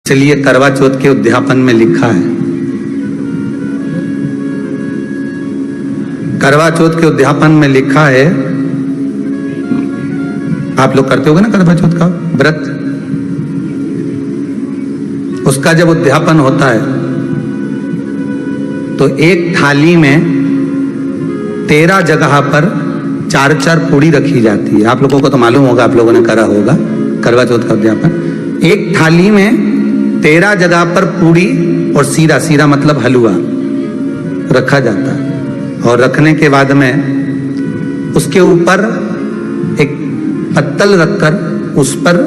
चलिए, करवा चौथ के उद्यापन में लिखा है, करवा चौथ के उद्यापन में लिखा है, आप लोग करते होगे ना करवा चौथ का व्रत, उसका जब उद्यापन होता है तो एक थाली में 13 जगह पर 4-4 पूड़ी रखी जाती है। आप लोगों को तो मालूम होगा, आप लोगों ने करा होगा करवा चौथ का उद्यापन। एक थाली में 13 जगह पर पूड़ी और सीरा, सीरा मतलब हलवा रखा जाता है, और रखने के बाद में उसके ऊपर एक पत्तल रखकर उस पर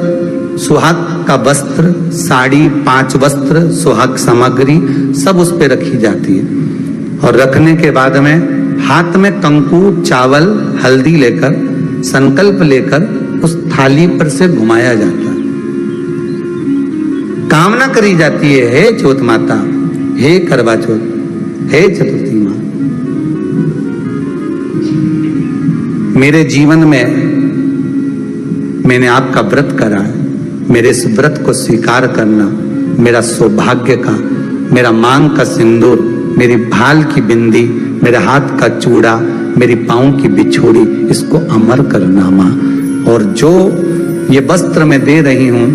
सुहाग का वस्त्र, साड़ी, 5 वस्त्र, सुहाग सामग्री सब उस पे रखी जाती है। और रखने के बाद में हाथ में कंकु, चावल, हल्दी लेकर, संकल्प लेकर उस थाली पर से घुमाया जाता है। कामना करी जाती है, हे चौथ माता, हे करवा चौथ, हे चतुर्थी माँ, मेरे जीवन में मैंने आपका व्रत करा है, मेरे इस व्रत को स्वीकार करना, मेरा सौभाग्य का, मेरा मांग का सिंदूर, मेरी भाल की बिंदी, मेरे हाथ का चूड़ा, मेरी पाँव की बिछोड़ी, इसको अमर करना माँ। और जो ये वस्त्र मैं दे रही हूं,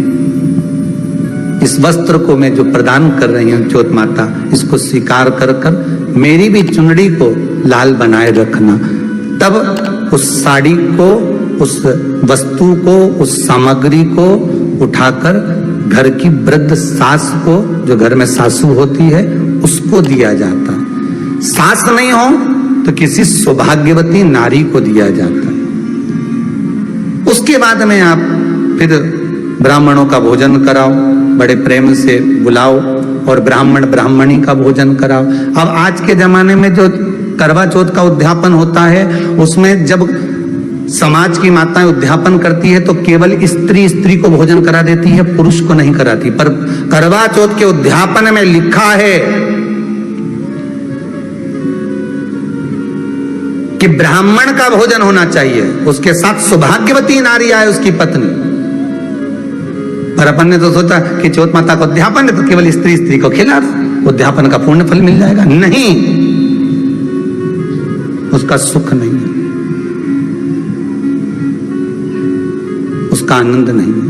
इस वस्त्र को मैं जो प्रदान कर रही हूं चौथ माता, इसको स्वीकार कर कर मेरी भी चुनड़ी को लाल बनाए रखना। तब उस साड़ी को, उस वस्तु को, उस सामग्री को उठाकर घर की वृद्ध सास को, जो घर में सासू होती है, उसको दिया जाता है। सास नहीं हो तो किसी सौभाग्यवती नारी को दिया जाता है। उसके बाद में आप फिर ब्राह्मणों का भोजन कराओ, बड़े प्रेम से बुलाओ और ब्राह्मण ब्राह्मणी का भोजन कराओ। अब आज के जमाने में जो करवा चौथ का उद्यापन होता है, उसमें जब समाज की माताएं उद्यापन करती है तो केवल स्त्री स्त्री को भोजन करा देती है, पुरुष को नहीं कराती। पर करवा चौथ के उद्यापन में लिखा है कि ब्राह्मण का भोजन होना चाहिए, उसके साथ सौभाग्यवती नारी आए, उसकी पत्नी। पर अपन ने तो सोचा कि चौथ माता का उद्यापन है तो केवल स्त्री स्त्री को खिला दो, उद्यापन का पूर्ण फल मिल जाएगा। नहीं, उसका सुख नहीं है, उसका आनंद नहीं है।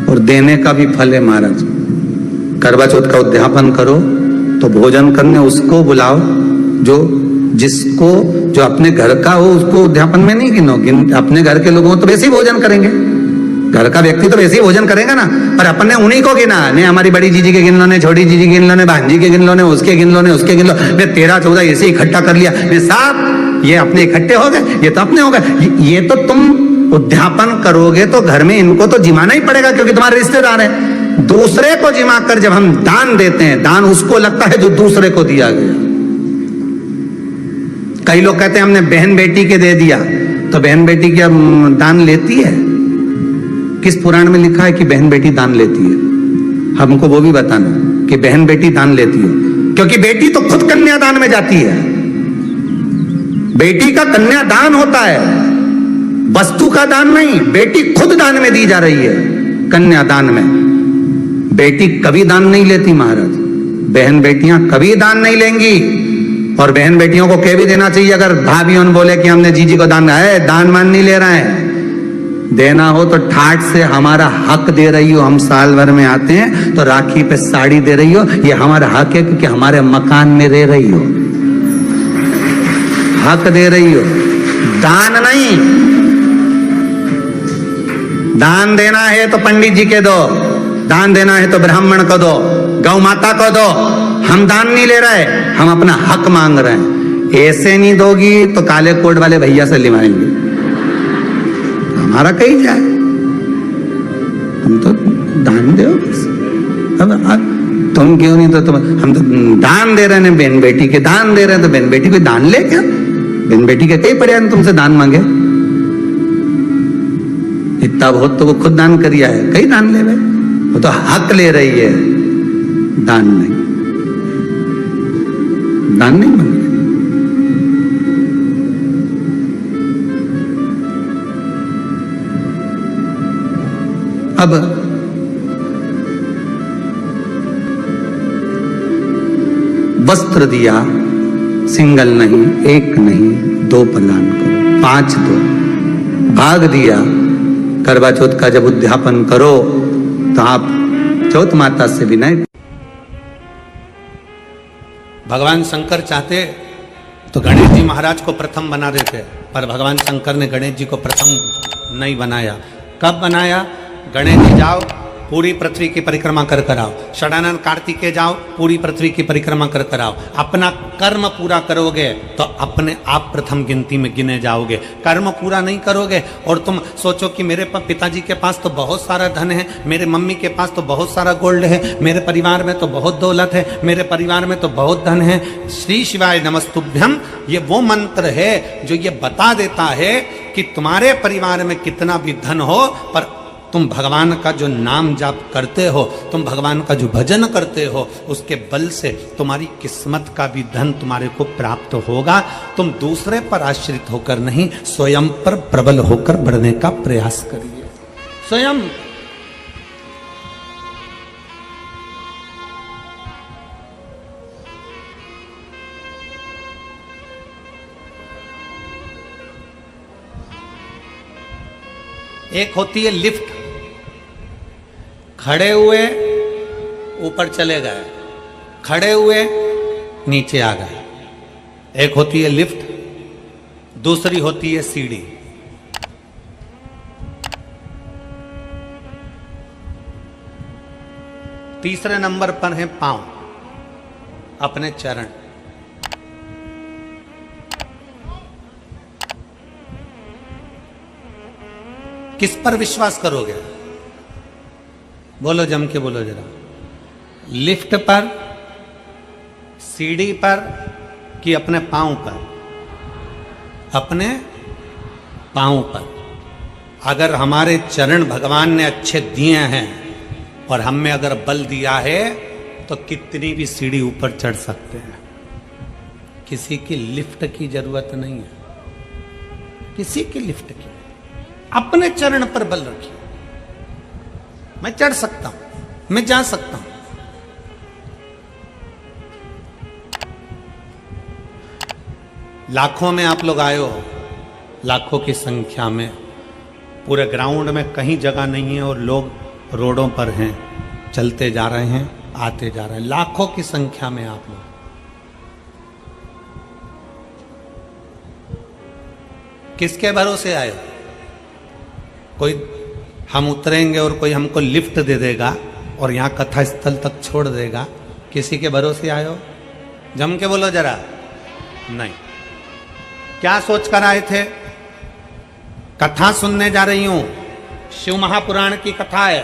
और देने का भी फल है महाराज। करवा चौथ का उद्यापन करो तो भोजन करने उसको बुलाओ जो जिसको जो अपने घर का हो, उसको उद्यापन में नहीं गिनो। अपने घर के लोगों तो वैसे ही भोजन करेंगे, घर का व्यक्ति तो वैसे ही भोजन करेगा ना, पर अपन ने उन्हीं को गिना। नहीं, हमारी बड़ी जीजी के गिन लो ने, छोटी जीजी गिन लो ने, भांजी के गिन लो ने, उसके गिन लो ने, उसके गिन लो ने, 13-14 ऐसे इकट्ठा कर लिया। साहब ये अपने इकट्ठे हो गए, ये तो अपने हो गए। ये तो तुम उद्यापन करोगे तो घर में इनको तो जिमाना ही पड़ेगा, क्योंकि तुम्हारे रिश्तेदार हैं। दूसरे को जिमा कर जब हम दान देते हैं, दान उसको लगता है जो दूसरे को दिया गया। कई लोग कहते हैं हमने बहन बेटी के दे दिया, तो बहन बेटी क्या दान लेती है? किस पुराण में लिखा है कि बहन बेटी दान लेती है? हमको वो भी बताना कि बहन बेटी दान लेती है, क्योंकि बेटी तो खुद कन्यादान में जाती है। बेटी का कन्यादान होता है, वस्तु का दान नहीं। बेटी खुद दान में दी जा रही है, कन्यादान में। बेटी कभी दान नहीं लेती महाराज, बहन बेटियां कभी दान नहीं लेंगी। और बहन बेटियों को कह भी देना चाहिए, अगर भाभियों बोले कि हमने जीजी को दान है, दान मान नहीं ले रहे हैं, देना हो तो ठाट से हमारा हक दे रही हो। हम साल भर में आते हैं तो राखी पे साड़ी दे रही हो, ये हमारा हक है, क्योंकि हमारे मकान में रह रही हो, हक दे रही हो, दान नहीं। दान देना है तो पंडित जी के दो, दान देना है तो ब्राह्मण को दो, गौ माता को दो। हम दान नहीं ले रहे, हम अपना हक मांग रहे हैं। ऐसे नहीं दोगी तो काले कोट वाले भैया से लिवाएंगे, हमारा कहीं जाए। हम तो दान दो बस। अब तुम क्यों नहीं, तो तुम, हम तो दान दे रहे हैं, बहन बेटी के दान दे रहे हैं, तो बहन बेटी को दान ले क्या? बहन बेटी के कई पड़े तुमसे दान मांगे, इतना बहुत तो वो खुद दान करिया है, कई दान ले रहे, वो तो हक ले रही है, दान नहीं, दान नहीं मांग रहे। अब वस्त्र दिया, सिंगल नहीं, एक नहीं, 2 प्रदान करो, 5 दो। भाग दिया, करवा चौथ का जब उद्यापन करो तो आप चौथ माता से विनय। भगवान शंकर चाहते तो गणेश जी महाराज को प्रथम बना देते, पर भगवान शंकर ने गणेश जी को प्रथम नहीं बनाया। कब बनाया? गणेश जी जाओ पूरी पृथ्वी की परिक्रमा कर कर आओ, षडानन कार्तिकेय जाओ पूरी पृथ्वी की परिक्रमा कर कर आओ। अपना कर्म पूरा करोगे तो अपने आप प्रथम गिनती में गिने जाओगे। कर्म पूरा नहीं करोगे और तुम सोचो कि मेरे पिताजी के पास तो बहुत सारा धन है, मेरे मम्मी के पास तो बहुत सारा गोल्ड है, मेरे परिवार में तो बहुत दौलत है, मेरे परिवार में तो बहुत धन है। श्री शिवाय नमस्तुभ्यम ये वो मंत्र है जो ये बता देता है कि तुम्हारे परिवार में कितना भी धन हो, पर तुम भगवान का जो नाम जाप करते हो, तुम भगवान का जो भजन करते हो, उसके बल से तुम्हारी किस्मत का भी धन तुम्हारे को प्राप्त होगा। तुम दूसरे पर आश्रित होकर नहीं, स्वयं पर प्रबल होकर बढ़ने का प्रयास करिए। स्वयं एक होती है लिफ्ट, खड़े हुए ऊपर चले गए, खड़े हुए नीचे आ गए। एक होती है लिफ्ट, दूसरी होती है सीढ़ी। तीसरे नंबर पर है पांव, अपने चरण। किस पर विश्वास करोगे? बोलो, जम के बोलो जरा। लिफ्ट पर, सीढ़ी पर कि अपने पांव पर? अपने पांव पर। अगर हमारे चरण भगवान ने अच्छे दिए हैं और हम में अगर बल दिया है तो कितनी भी सीढ़ी ऊपर चढ़ सकते हैं। किसी की लिफ्ट की जरूरत नहीं है, किसी की लिफ्ट की। अपने चरण पर बल रखिए। मैं चढ़ सकता हूं, मैं जा सकता हूं। लाखों में आप लोग आए हो, लाखों की संख्या में। पूरे ग्राउंड में कहीं जगह नहीं है और लोग रोडों पर हैं, चलते जा रहे हैं, आते जा रहे हैं। लाखों की संख्या में आप लोग। किसके भरोसे आए हो? कोई हम उतरेंगे और कोई हमको लिफ्ट दे देगा और यहां कथा स्थल तक छोड़ देगा। किसी के भरोसे आए हो? जम के बोलो जरा। नहीं। क्या सोच कर आए थे? कथा सुनने जा रही हूं, शिव महापुराण की कथा है,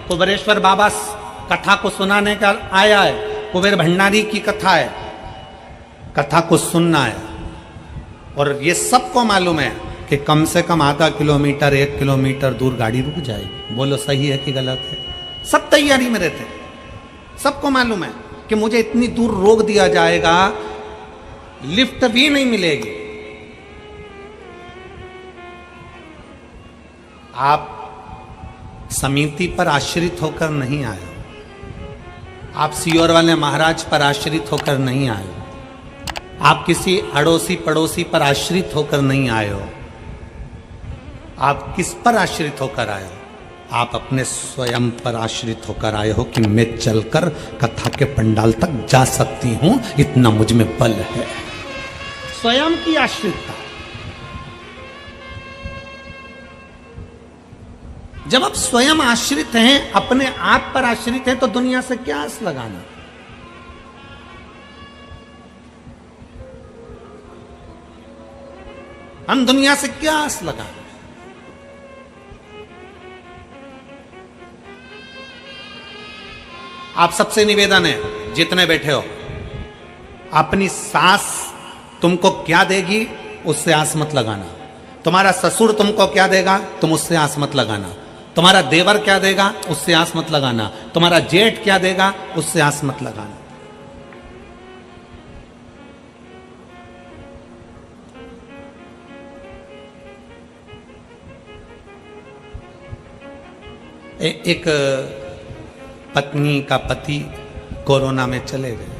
कुबेरेश्वर बाबा कथा को सुनाने का आया है, कुबेर भंडारी की कथा है, कथा को सुनना है। और ये सबको मालूम है कि कम से कम आधा किलोमीटर 1 किलोमीटर दूर गाड़ी रुक जाएगी। बोलो सही है कि गलत है? सब तैयारी में रहते हैं। सबको मालूम है कि मुझे इतनी दूर रोक दिया जाएगा, लिफ्ट भी नहीं मिलेगी। आप समिति पर आश्रित होकर नहीं आए हो, आप सियोर वाले महाराज पर आश्रित होकर नहीं आए हो, आप किसी अड़ोसी पड़ोसी पर आश्रित होकर नहीं आए हो। आप किस पर आश्रित होकर आए हो? आप अपने स्वयं पर आश्रित होकर आए हो कि मैं चलकर कथा के पंडाल तक जा सकती हूं, इतना मुझ में बल है। स्वयं की आश्रितता। जब आप स्वयं आश्रित हैं, अपने आप पर आश्रित हैं, तो दुनिया से क्या आस लगाना? हम दुनिया से क्या आस लगाना? आप सबसे निवेदन है, जितने बैठे हो, अपनी सास तुमको क्या देगी उससे आस मत लगाना। तुम्हारा ससुर तुमको क्या देगा तुम उससे आस मत लगाना। तुम्हारा देवर क्या देगा उससे आस मत लगाना। तुम्हारा जेठ क्या देगा उससे आस मत लगाना। एक पत्नी का पति कोरोना में चले गए।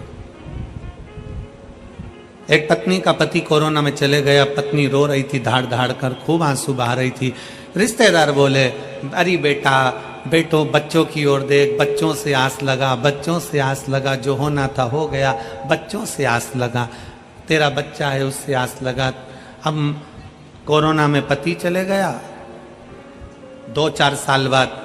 एक पत्नी का पति कोरोना में चले गया। पत्नी रो रही थी, धाड़ धाड़ कर खूब आंसू बहा रही थी। रिश्तेदार बोले, अरे बेटा, बेटो बच्चों की ओर देख, बच्चों से आस लगा, बच्चों से आस लगा, जो होना था हो गया, बच्चों से आस लगा, तेरा बच्चा है उससे आस लगा। अब कोरोना में पति चले गया, 2-4 साल बाद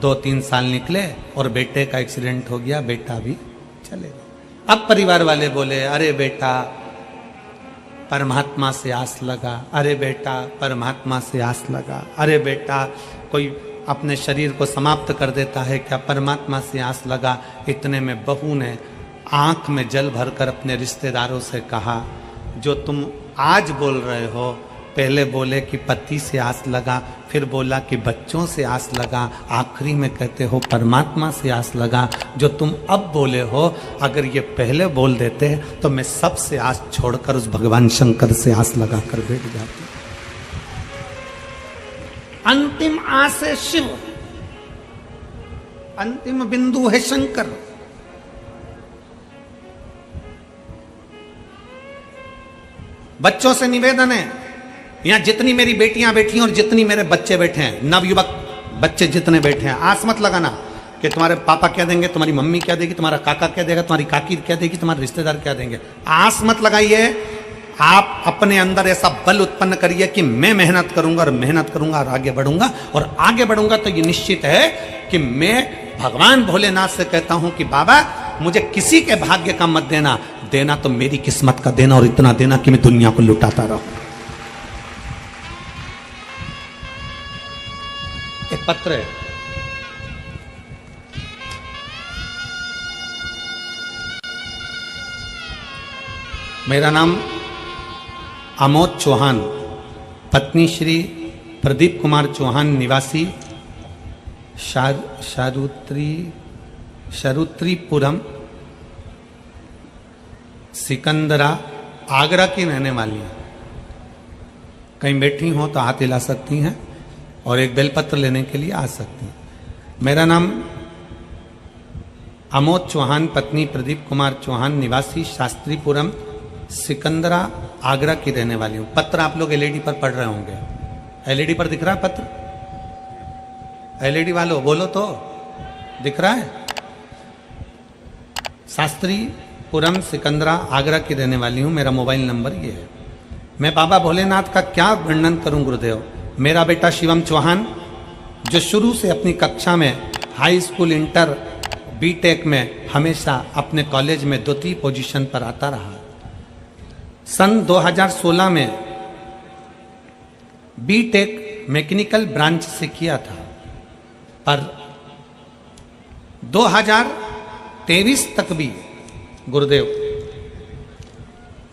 2-3 साल निकले और बेटे का एक्सीडेंट हो गया, बेटा भी चले गया। अब परिवार वाले बोले, अरे बेटा परमात्मा से आस लगा, अरे बेटा परमात्मा से आस लगा, अरे बेटा कोई अपने शरीर को समाप्त कर देता है क्या, परमात्मा से आस लगा। इतने में बहू ने आंख में जल भरकर अपने रिश्तेदारों से कहा, जो तुम आज बोल रहे हो, पहले बोले कि पति से आस लगा, फिर बोला कि बच्चों से आस लगा, आखिरी में कहते हो परमात्मा से आस लगा। जो तुम अब बोले हो, अगर ये पहले बोल देते तो मैं सबसे आस छोड़कर उस भगवान शंकर से आस लगा कर बैठ जाती। अंतिम आस है शिव, अंतिम बिंदु है शंकर। बच्चों से निवेदन है, यहां जितनी मेरी बेटियां बैठी हैं और जितनी मेरे बच्चे बैठे हैं, नवयुवक बच्चे जितने बैठे हैं, आस मत लगाना कि तुम्हारे पापा क्या देंगे, तुम्हारी मम्मी क्या देगी, तुम्हारा काका क्या देगा, तुम्हारी काकी क्या देगी, तुम्हारे रिश्तेदार क्या देंगे। आस मत लगाइए। आप अपने अंदर ऐसा बल उत्पन्न करिए कि मैं मेहनत करूंगा और मेहनत करूंगा और आगे बढ़ूंगा, और आगे बढ़ूंगा तो ये निश्चित है कि मैं भगवान भोलेनाथ से कहता हूं कि बाबा मुझे किसी के भाग्य का मत देना, देना तो मेरी किस्मत का देना, और इतना देना कि मैं दुनिया को लुटाता रहूं। एक पत्र है, मेरा नाम आमोद चौहान, पत्नी श्री प्रदीप कुमार चौहान, निवासी शरुत्रीपुरम, सिकंदरा, आगरा की रहने वाली हैं। कहीं बैठी हो तो हाथ हिला सकती हैं और एक बेलपत्र लेने के लिए आ सकती हैं। मेरा नाम आमोद चौहान, पत्नी प्रदीप कुमार चौहान, निवासी शास्त्रीपुरम, सिकंदरा, आगरा की रहने वाली हूं। पत्र आप लोग एलईडी पर पढ़ रहे होंगे। एलईडी पर दिख रहा है पत्र? एलईडी वालों बोलो तो, दिख रहा है? शास्त्रीपुरम, सिकंदरा, आगरा की रहने वाली हूं। मेरा मोबाइल नंबर ये है। मैं बाबा भोलेनाथ का क्या वर्णन करूं गुरुदेव। मेरा बेटा शिवम चौहान, जो शुरू से अपनी कक्षा में, हाई स्कूल, इंटर, बीटेक में हमेशा अपने कॉलेज में 2वीं पोजीशन पर आता रहा। सन 2016 में बीटेक मैकेनिकल ब्रांच से किया था, पर 2023 तक भी गुरुदेव,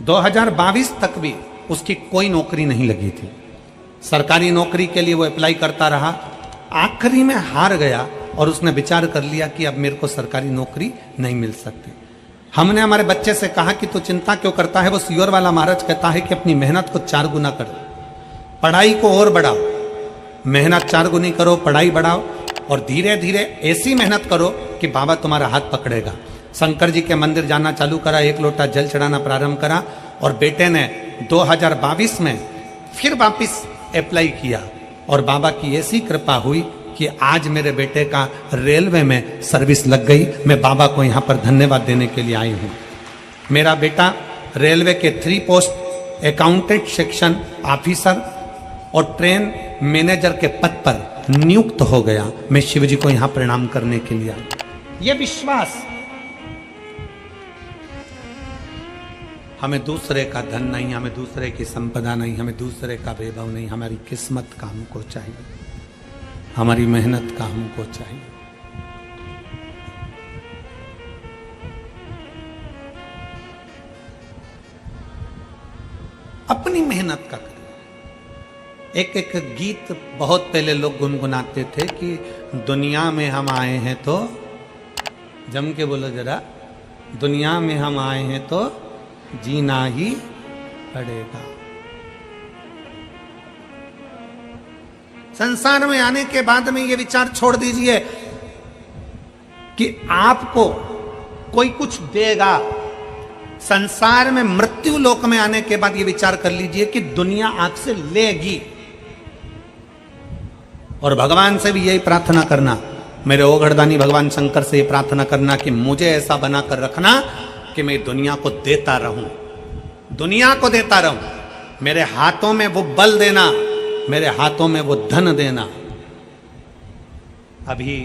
2022 तक भी उसकी कोई नौकरी नहीं लगी थी। सरकारी नौकरी के लिए वो अप्लाई करता रहा, आखिरी में हार गया और उसने विचार कर लिया कि अब मेरे को सरकारी नौकरी नहीं मिल सकती। हमने हमारे बच्चे से कहा कि तू चिंता क्यों करता है। वो सियोर वाला महाराज कहता है कि अपनी मेहनत को 4 गुना करो, पढ़ाई को और बढ़ाओ, मेहनत 4 गुनी करो, पढ़ाई बढ़ाओ, और धीरे धीरे ऐसी मेहनत करो कि बाबा तुम्हारा हाथ पकड़ेगा। शंकर जी के मंदिर जाना चालू करा, 1 लोटा जल चढ़ाना प्रारंभ करा, और बेटे ने 2022 में फिर वापिस अप्लाई किया, और बाबा की ऐसी कृपा हुई कि आज मेरे बेटे का रेलवे में सर्विस लग गई। मैं बाबा को यहाँ पर धन्यवाद देने के लिए आई हूँ। मेरा बेटा रेलवे के 3 पोस्ट, अकाउंटेंट सेक्शन ऑफिसर और ट्रेन मैनेजर के पद पर नियुक्त हो गया। मैं शिव जी को यहाँ प्रणाम करने के लिए आई। ये विश्वास, हमें दूसरे का धन नहीं, हमें दूसरे की संपदा नहीं, हमें दूसरे का वैभव नहीं, हमारी किस्मत का हमको चाहिए, हमारी मेहनत का हमको चाहिए। अपनी मेहनत का करिए। एक गीत बहुत पहले लोग गुनगुनाते थे कि दुनिया में हम आए हैं तो, जम के बोलो जरा, दुनिया में हम आए हैं तो जीना ही पड़ेगा। संसार में आने के बाद में ये विचार छोड़ दीजिए कि आपको कोई कुछ देगा। संसार में मृत्यु लोक में आने के बाद ये विचार कर लीजिए कि दुनिया आपसे लेगी। और भगवान से भी यही प्रार्थना करना, मेरे ओघड़दानी भगवान शंकर से ये प्रार्थना करना कि मुझे ऐसा बनाकर रखना कि मैं दुनिया को देता रहूं, दुनिया को देता रहूं। मेरे हाथों में वो बल देना, मेरे हाथों में वो धन देना। अभी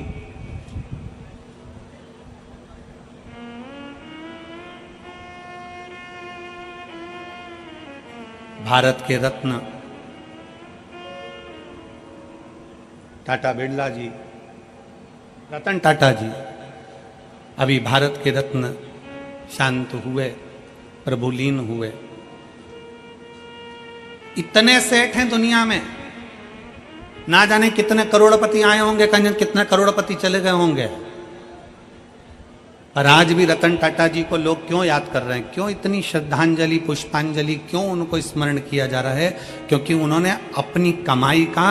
भारत के रत्न टाटा बिरला जी, रतन टाटा जी अभी भारत के रत्न शांत हुए, प्रभुलीन हुए। इतने सेठ हैं दुनिया में, ना जाने कितने करोड़पति आए होंगे, कहीं कितने करोड़पति चले गए होंगे। पर आज भी रतन टाटा जी को लोग क्यों याद कर रहे हैं, क्यों इतनी श्रद्धांजलि पुष्पांजलि, क्यों उनको स्मरण किया जा रहा है? क्योंकि उन्होंने अपनी कमाई का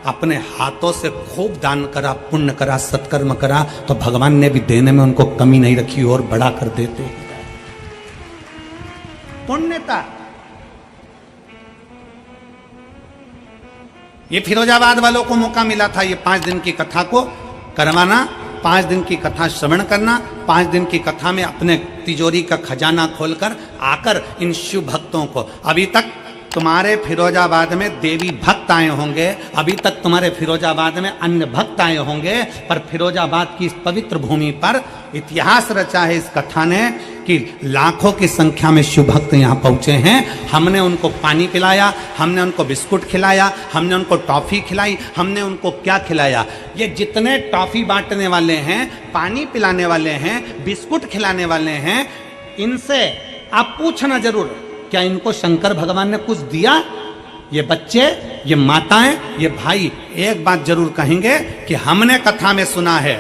अपने हाथों से खूब दान करा, पुण्य करा, सत्कर्म करा, तो भगवान ने भी देने में उनको कमी नहीं रखी और बढ़ा कर देते। पुण्यता। ये फिरोजाबाद वालों को मौका मिला था ये 5 दिन की कथा को करवाना, 5 दिन की कथा श्रवण करना, 5 दिन की कथा में अपने तिजोरी का खजाना खोलकर आकर इन शिव भक्तों को, अभी तक तुम्हारे फिरोजाबाद में देवी भक्त आए होंगे, अभी तक तुम्हारे फिरोजाबाद में अन्य भक्त आए होंगे, पर फिरोजाबाद की इस पवित्र भूमि पर इतिहास रचा है इस कथा ने कि लाखों की संख्या में शिव भक्त यहाँ पहुंचे हैं। हमने उनको पानी पिलाया, हमने उनको बिस्कुट खिलाया, हमने उनको टॉफी खिलाई, हमने उनको क्या खिलाया? ये जितने टॉफी बांटने वाले हैं, पानी पिलाने वाले हैं, बिस्कुट खिलाने वाले हैं, इनसे आप पूछना जरूर, क्या इनको शंकर भगवान ने कुछ दिया? ये बच्चे, ये माताएं, ये भाई एक बात जरूर कहेंगे कि हमने कथा में सुना है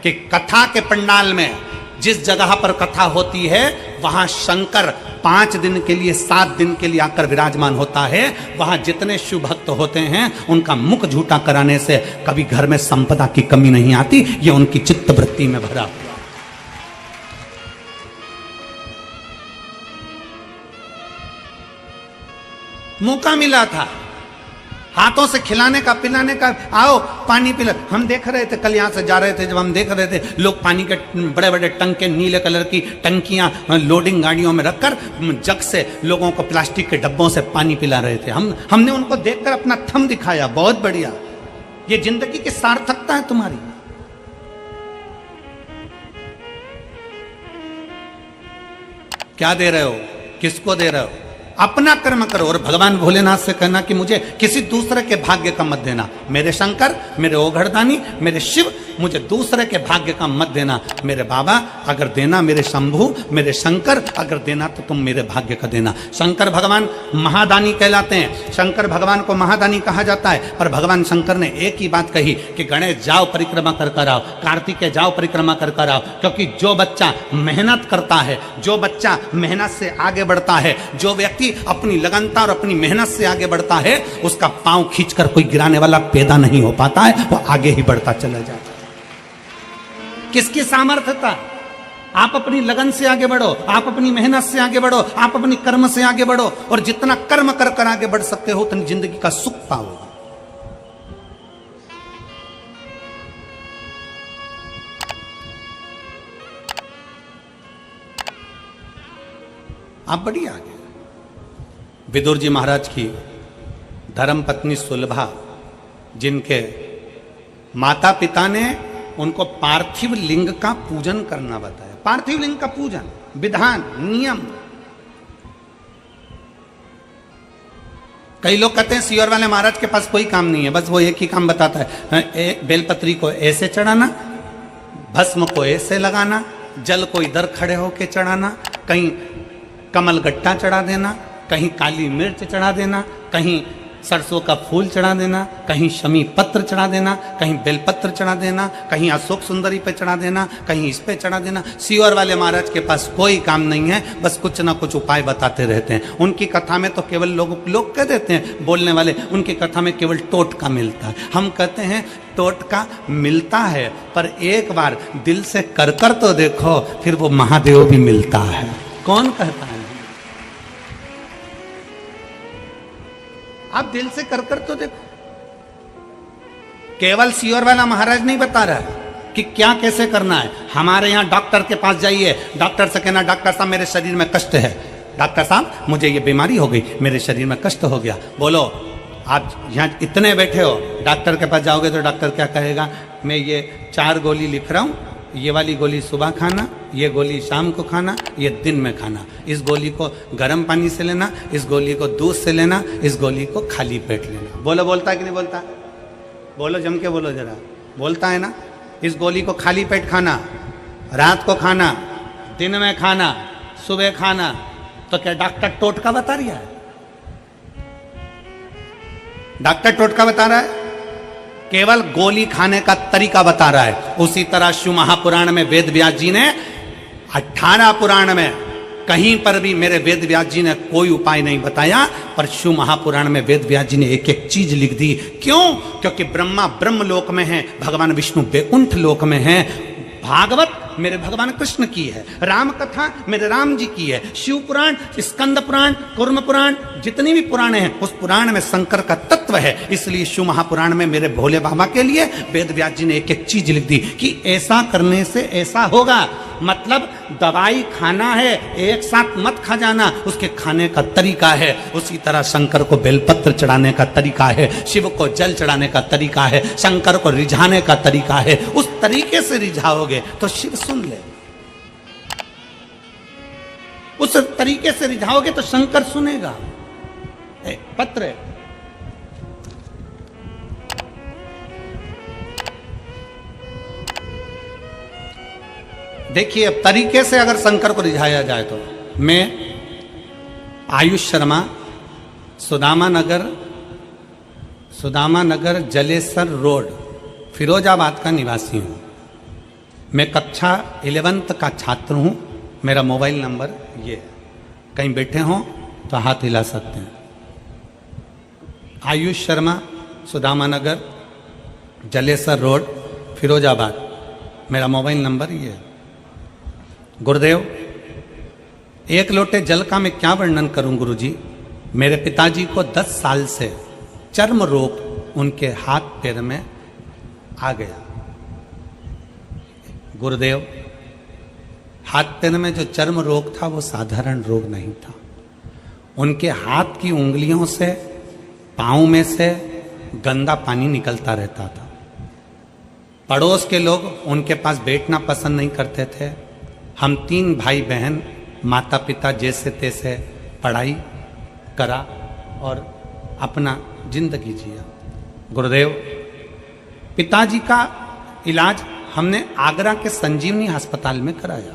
कि कथा के पंडाल में जिस जगह पर कथा होती है वहां शंकर 5 दिन के लिए, 7 दिन के लिए आकर विराजमान होता है। वहां जितने शिव भक्त होते हैं उनका मुख झूठा कराने से कभी घर में संपदा की कमी नहीं आती। ये उनकी चित्त वृत्ति में भरा हुआ। मौका मिला था हाथों से खिलाने का, पिलाने का, आओ पानी पिला। हम देख रहे थे, कल यहां से जा रहे थे, जब हम देख रहे थे लोग पानी के बड़े बड़े टंके, नीले कलर की टंकियां लोडिंग गाड़ियों में रखकर जग से लोगों को प्लास्टिक के डब्बों से पानी पिला रहे थे। हमने उनको देखकर अपना थम दिखाया, बहुत बढ़िया, ये जिंदगी की सार्थकता है तुम्हारी। क्या दे रहे हो, किसको दे रहे हो? अपना कर्म करो और भगवान भोलेनाथ से कहना कि मुझे किसी दूसरे के भाग्य का मत देना। मेरे शंकर, मेरे ओघड़दानी, मेरे शिव, मुझे दूसरे के भाग्य का मत देना। मेरे बाबा अगर देना, मेरे शंभु, मेरे शंकर अगर देना तो तुम मेरे भाग्य का देना। शंकर भगवान महादानी कहलाते हैं, शंकर भगवान को महादानी कहा जाता है। पर भगवान शंकर ने एक ही बात कही कि गणेश जाओ परिक्रमा कर कर आओ, कार्तिकेय जाओ परिक्रमा कर कर आओ, क्योंकि जो बच्चा मेहनत करता है, जो बच्चा मेहनत से आगे बढ़ता है, जो व्यक्ति अपनी लगनता और अपनी मेहनत से आगे बढ़ता है, उसका पांव खींचकर कोई गिराने वाला पैदा नहीं हो पाता है, वो आगे ही बढ़ता चला जाता है। किसकी सामर्थ्यता? आप अपनी लगन से आगे बढ़ो, आप अपनी मेहनत से आगे बढ़ो, आप अपनी कर्म से आगे बढ़ो, और जितना कर्म कर कर आगे बढ़ सकते हो उतनी जिंदगी का सुख पाओगे। आप बढ़िए आगे। विदुर जी महाराज की धर्मपत्नी सुलभा, जिनके माता पिता ने उनको पार्थिव लिंग का पूजन करना बताया, पार्थिव लिंग का पूजन, विधान, नियम। कई लोग कहते हैं सियोर वाले महाराज के पास कोई काम नहीं है, बस वो एक ही काम बताता है, बेलपत्री को ऐसे चढ़ाना, भस्म को ऐसे लगाना, जल को इधर खड़े होके चढ़ाना, कहीं कमल गट्टा चढ़ा देना, कहीं काली मिर्च चढ़ा देना, कहीं सरसों का फूल चढ़ा देना, कहीं शमी पत्र चढ़ा देना, कहीं बेलपत्र चढ़ा देना, कहीं अशोक सुंदरी पे चढ़ा देना, कहीं इस पे चढ़ा देना। सीहोर वाले महाराज के पास कोई काम नहीं है, बस कुछ ना कुछ उपाय बताते रहते हैं। उनकी कथा में तो केवल लोग कह देते हैं बोलने वाले, उनकी कथा में केवल टोटका मिलता है। हम कहते हैं टोटका मिलता है, पर एक बार दिल से कर तो देखो, फिर वो महादेव भी मिलता है। कौन कहता है? आप दिल से कर तो देखो। केवल सीहोर वाला महाराज नहीं बता रहा है कि क्या कैसे करना है। हमारे यहां डॉक्टर के पास जाइए, डॉक्टर से कहना डॉक्टर साहब मेरे शरीर में कष्ट है, डॉक्टर साहब मुझे ये बीमारी हो गई, मेरे शरीर में कष्ट हो गया। बोलो, आप यहाँ इतने बैठे हो, डॉक्टर के पास जाओगे तो डॉक्टर क्या कहेगा? मैं ये 4 गोली लिख रहा हूँ, ये वाली गोली सुबह खाना, ये गोली शाम को खाना, ये दिन में खाना। इस गोली को गर्म पानी से लेना, इस गोली को दूध से लेना, इस गोली को खाली पेट लेना। बोलो, बोलता है कि नहीं बोलता? बोलो, जम के बोलो जरा। बोलता है ना? इस गोली को खाली पेट खाना, रात को खाना, दिन में खाना, सुबह खाना। तो क्या डॉक्टर टोटका बता रहा है? डॉक्टर टोटका बता रहा है? केवल गोली खाने का तरीका बता रहा है। उसी तरह शिव महापुराण में वेद व्यास जी ने 18 पुराण में कहीं पर भी मेरे वेद व्यास जी ने कोई उपाय नहीं बताया, पर शिव महापुराण में वेद व्यास जी ने एक एक चीज लिख दी। क्यों? क्योंकि ब्रह्मा ब्रह्म लोक में है, भगवान विष्णु बैकुंठ लोक में है, भागवत मेरे भगवान कृष्ण की है, राम कथा मेरे राम जी की है, शिव पुराण, स्कंद पुराण, कुर्म पुराण, जितनी भी पुराण हैं उस पुराण में शंकर का तत्व है। इसलिए शिव महापुराण में मेरे भोले बाबा के लिए वेद व्यास जी ने एक एक चीज लिख दी कि ऐसा करने से ऐसा होगा। मतलब दवाई खाना है, एक साथ मत खा जाना, उसके खाने का तरीका है। उसी तरह शंकर को बेलपत्र चढ़ाने का तरीका है, शिव को जल चढ़ाने का तरीका है, शंकर को रिझाने का तरीका है। उस तरीके से रिझाओगे तो शिव सुन ले, उस तरीके से रिझाओगे तो शंकर सुनेगा। पत्र है। देखिए, अब तरीके से अगर शंकर को रिझाया जाए तो मैं आयुष शर्मा, सुदामा नगर जलेसर रोड, फिरोजाबाद का निवासी हूँ। मैं कक्षा 11th का छात्र हूँ। मेरा मोबाइल नंबर ये है, कहीं बैठे हों तो हाथ हिला सकते हैं। आयुष शर्मा, सुदामा नगर जलेसर रोड, फिरोजाबाद, मेरा मोबाइल नंबर ये है। गुरुदेव, 1 लोटे जल का मैं क्या वर्णन करूं गुरुजी। मेरे पिताजी को 10 साल से चर्म रोग उनके हाथ पैर में आ गया। गुरुदेव, हाथ पैर में जो चर्म रोग था वो साधारण रोग नहीं था। उनके हाथ की उंगलियों से, पाँव में से गंदा पानी निकलता रहता था। पड़ोस के लोग उनके पास बैठना पसंद नहीं करते थे। हम 3 भाई बहन, माता पिता जैसे तैसे पढ़ाई करा और अपना जिंदगी जिया। गुरुदेव, पिताजी का इलाज हमने आगरा के संजीवनी अस्पताल में कराया।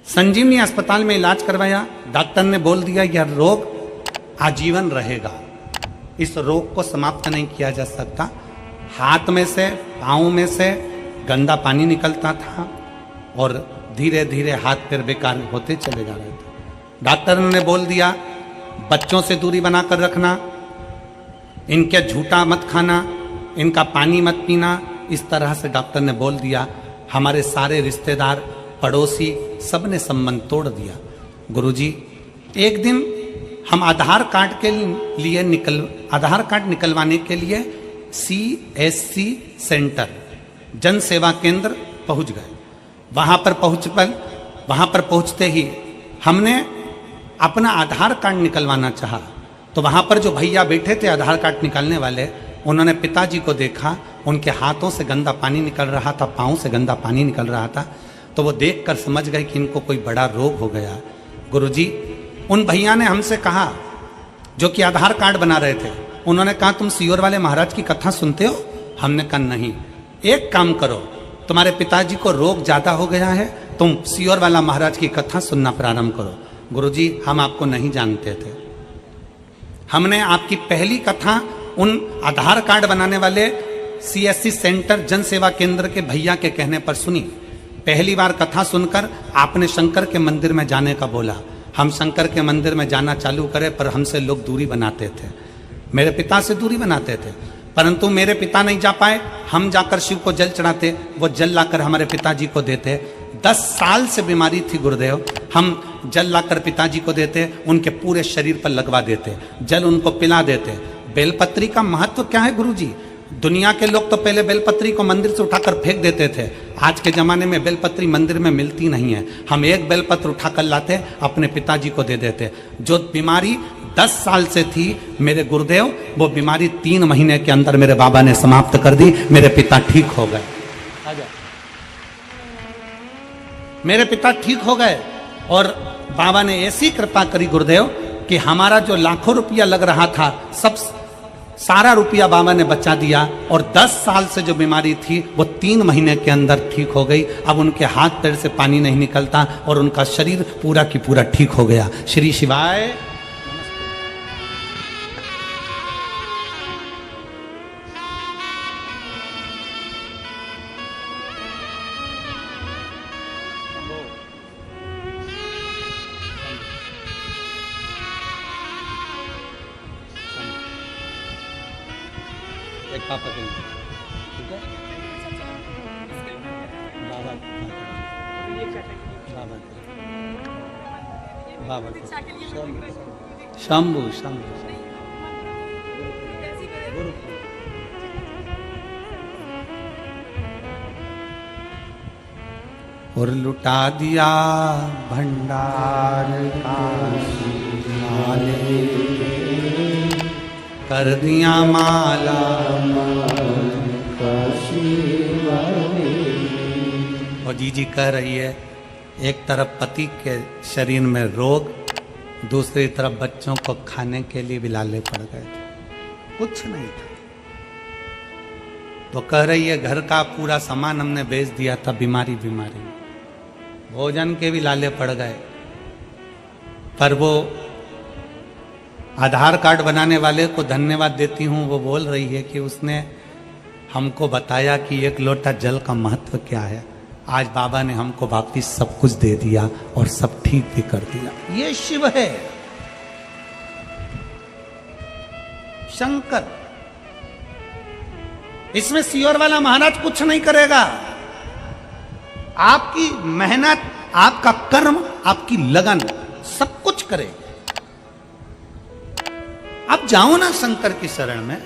संजीवनी अस्पताल में इलाज करवाया। डॉक्टर ने बोल दिया यह रोग आजीवन रहेगा, इस रोग को समाप्त नहीं किया जा सकता। हाथ में से, पाँव में से गंदा पानी निकलता था और धीरे धीरे हाथ पैर बेकार होते चले जा रहे थे। डॉक्टर ने बोल दिया बच्चों से दूरी बनाकर रखना, इनके झूठा मत खाना, इनका पानी मत पीना। इस तरह से डॉक्टर ने बोल दिया। हमारे सारे रिश्तेदार, पड़ोसी, सब ने संबंध तोड़ दिया। गुरुजी, एक दिन हम आधार कार्ड के लिए आधार कार्ड निकलवाने के लिए CSC सेंटर, जन सेवा केंद्र पहुंच गए। वहां पर पहुंचते ही हमने अपना आधार कार्ड निकलवाना चाहा, तो वहां पर जो भैया बैठे थे आधार कार्ड निकालने वाले, उन्होंने पिताजी को देखा। उनके हाथों से गंदा पानी निकल रहा था, पाँव से गंदा पानी निकल रहा था। तो वो देखकर समझ गए कि इनको कोई बड़ा रोग हो गया। गुरुजी, उन भैया ने हमसे कहा, जो कि आधार कार्ड बना रहे थे, उन्होंने कहा तुम सीहोर वाले महाराज की कथा सुनते हो? हमने कहा नहीं। एक काम करो, तुम्हारे पिताजी को रोग ज्यादा हो गया है, तुम सीहोर वाला महाराज की कथा सुनना प्रारंभ करो। गुरुजी, हम आपको नहीं जानते थे, हमने आपकी पहली कथा उन आधार कार्ड बनाने वाले CSC सेंटर जन सेवा केंद्र के भैया के कहने पर सुनी। पहली बार कथा सुनकर आपने शंकर के मंदिर में जाने का बोला। हम शंकर के मंदिर में जाना चालू करें, पर हमसे लोग दूरी बनाते थे, मेरे पिता से दूरी बनाते थे, परंतु मेरे पिता नहीं जा पाए। हम जाकर शिव को जल चढ़ाते, वो जल लाकर हमारे पिताजी को देते। 10 साल से बीमारी थी गुरुदेव, हम जल लाकर पिताजी को देते, उनके पूरे शरीर पर लगवा देते, जल उनको पिला देते। बेलपत्री का महत्व क्या है गुरुजी? दुनिया के लोग तो पहले बेलपत्री को मंदिर से उठाकर फेंक देते थे। आज के जमाने में बेलपत्री मंदिर में मिलती नहीं है। हम एक बेलपत्र उठाकर लाते, अपने पिताजी को दे देते। जो बीमारी 10 साल से थी मेरे गुरुदेव, वो बीमारी 3 महीने के अंदर मेरे बाबा ने समाप्त कर दी। मेरे पिता ठीक हो गए। मेरे पिता ठीक हो गए और बाबा ने ऐसी कृपा करी गुरुदेव कि हमारा जो लाखों रुपया लग रहा था, सब सारा रुपया बाबा ने बचा दिया। और 10 साल से जो बीमारी थी वो 3 महीने के अंदर ठीक हो गई। अब उनके हाथ पैर से पानी नहीं निकलता और उनका शरीर पूरा की पूरा ठीक हो गया। श्री शिवाय। एक पापा के लिए, ठीक है? बाबा बाबा शंभू शंभू और लुटा दिया भंडार कर दिया माला और जीजी कह रही है, एक तरफ पति के शरीर में रोग, दूसरी तरफ बच्चों को खाने के लिए भी लाले पड़ गए थे, कुछ नहीं था। तो कह रही है घर का पूरा सामान हमने बेच दिया था, बीमारी बीमारी भोजन के भी लाले पड़ गए। पर वो आधार कार्ड बनाने वाले को धन्यवाद देती हूँ। वो बोल रही है कि उसने हमको बताया कि एक लोटा जल का महत्व क्या है। आज बाबा ने हमको वापिस सब कुछ दे दिया और सब ठीक भी कर दिया। ये शिव है, शंकर। इसमें सियोर वाला महाराज कुछ नहीं करेगा। आपकी मेहनत, आपका कर्म, आपकी लगन सब कुछ करेगा। अब जाओ ना शंकर की शरण में।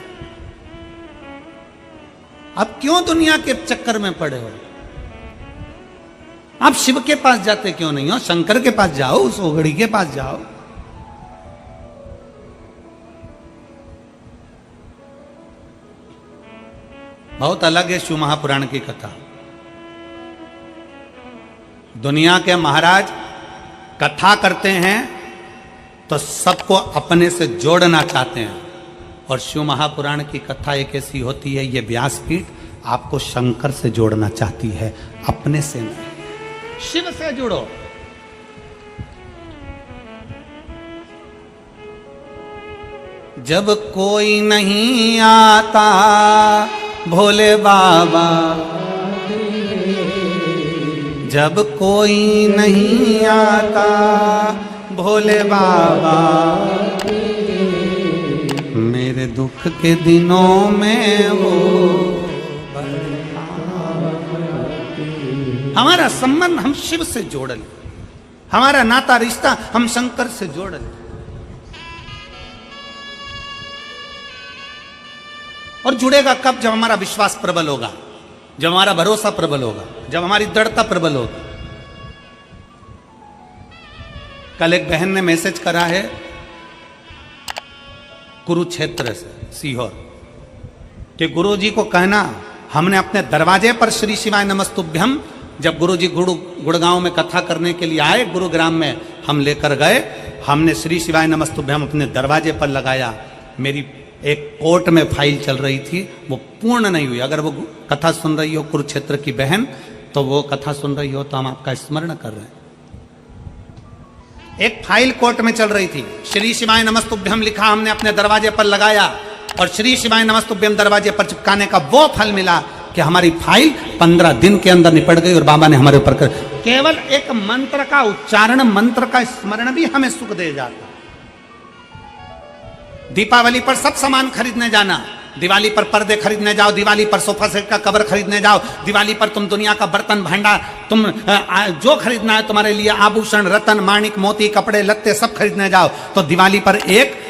अब क्यों दुनिया के चक्कर में पड़े हो? आप शिव के पास जाते क्यों नहीं हो? शंकर के पास जाओ, उस ओघड़ी के पास जाओ। बहुत अलग है शिव महापुराण की कथा। दुनिया के महाराज कथा करते हैं तो सबको अपने से जोड़ना चाहते हैं, और शिव महापुराण की कथा एक ऐसी होती है, ये व्यासपीठ आपको शंकर से जोड़ना चाहती है, अपने से नहीं। शिव से जुड़ो। जब कोई नहीं आता भोले बाबा, जब कोई नहीं आता भोले बाबा, मेरे दुख के दिनों में वो। हमारा संबंध हम शिव से जोड़ लें, हमारा नाता रिश्ता हम शंकर से जोड़ लें। और जुड़ेगा कब? जब हमारा विश्वास प्रबल होगा, जब हमारा भरोसा प्रबल होगा, जब हमारी दृढ़ता प्रबल होगी। कल एक बहन ने मैसेज करा है कुरुक्षेत्र से, सीहोर, कि गुरुजी को कहना हमने अपने दरवाजे पर श्री शिवाय नमस्तुभ्यम, जब गुरुजी गुड़गांव में कथा करने के लिए आए, गुरुग्राम में हम लेकर गए, हमने श्री शिवाय नमस्तुभ्यम अपने दरवाजे पर लगाया। मेरी एक कोर्ट में फाइल चल रही थी, वो पूर्ण नहीं हुई। अगर वो कथा सुन रही हो कुरुक्षेत्र की बहन, तो वो कथा सुन रही हो तो हम आपका स्मरण कर रहे हैं। एक फाइल कोर्ट में चल रही थी, श्री शिवाय नमस्तुभ्यम लिखा हमने अपने दरवाजे पर लगाया और श्री शिवाय नमस्तुभ्यम दरवाजे पर चिपकाने का वो फल मिला कि हमारी फाइल 15 दिन के अंदर निपट गई और बाबा ने हमारे ऊपर केवल एक मंत्र का उच्चारण, मंत्र का स्मरण भी हमें सुख दे जाता। दीपावली पर सब सामान खरीदने जाना, दिवाली पर पर्दे खरीदने जाओ, दिवाली पर सोफा सेट का कवर खरीदने जाओ, दिवाली पर तुम दुनिया का बर्तन भांडा, तुम जो खरीदना है तुम्हारे लिए, आभूषण, रतन, माणिक, मोती, कपड़े लत्ते सब खरीदने जाओ, तो दिवाली पर एक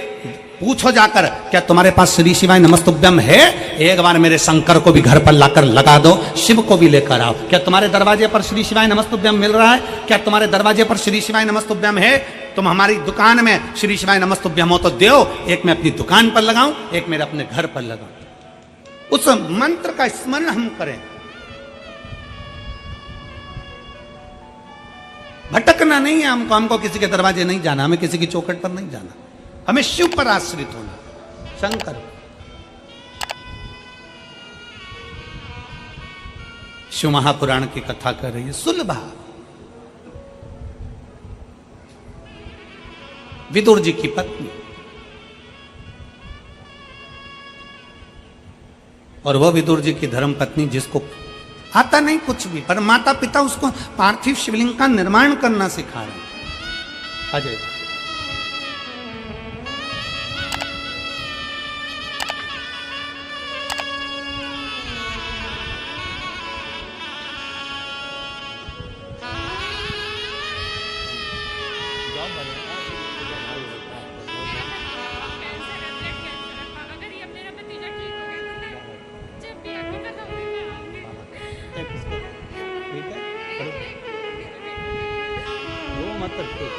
पूछो जाकर, क्या तुम्हारे पास श्री शिवाय नमस्तुभ्यम है? एक बार मेरे शंकर को भी घर पर लाकर लगा दो, शिव को भी लेकर आओ। क्या तुम्हारे दरवाजे पर श्री शिवाय नमस्तुभ्यम मिल रहा है? क्या तुम्हारे दरवाजे पर श्री शिवाय नमस्तुभ्यम है? तुम हमारी दुकान में श्री शिवाय नमस्तुभ्यम हो तो दो, एक मैं अपनी दुकान पर लगाऊं, एक मेरे अपने घर पर लगाऊं। उस मंत्र का स्मरण हम करें। भटकना नहीं है हमको किसी के दरवाजे नहीं जाना, हमें किसी की चौखट पर नहीं जाना, हमें शिव पर आश्रित होना, शंकर। शिव महापुराण की कथा कर रही है सुलभा। विदुर जी की पत्नी, और वह विदुर जी की धर्म पत्नी जिसको आता नहीं कुछ भी, पर माता पिता उसको पार्थिव शिवलिंग का निर्माण करना सिखा रहे। अजय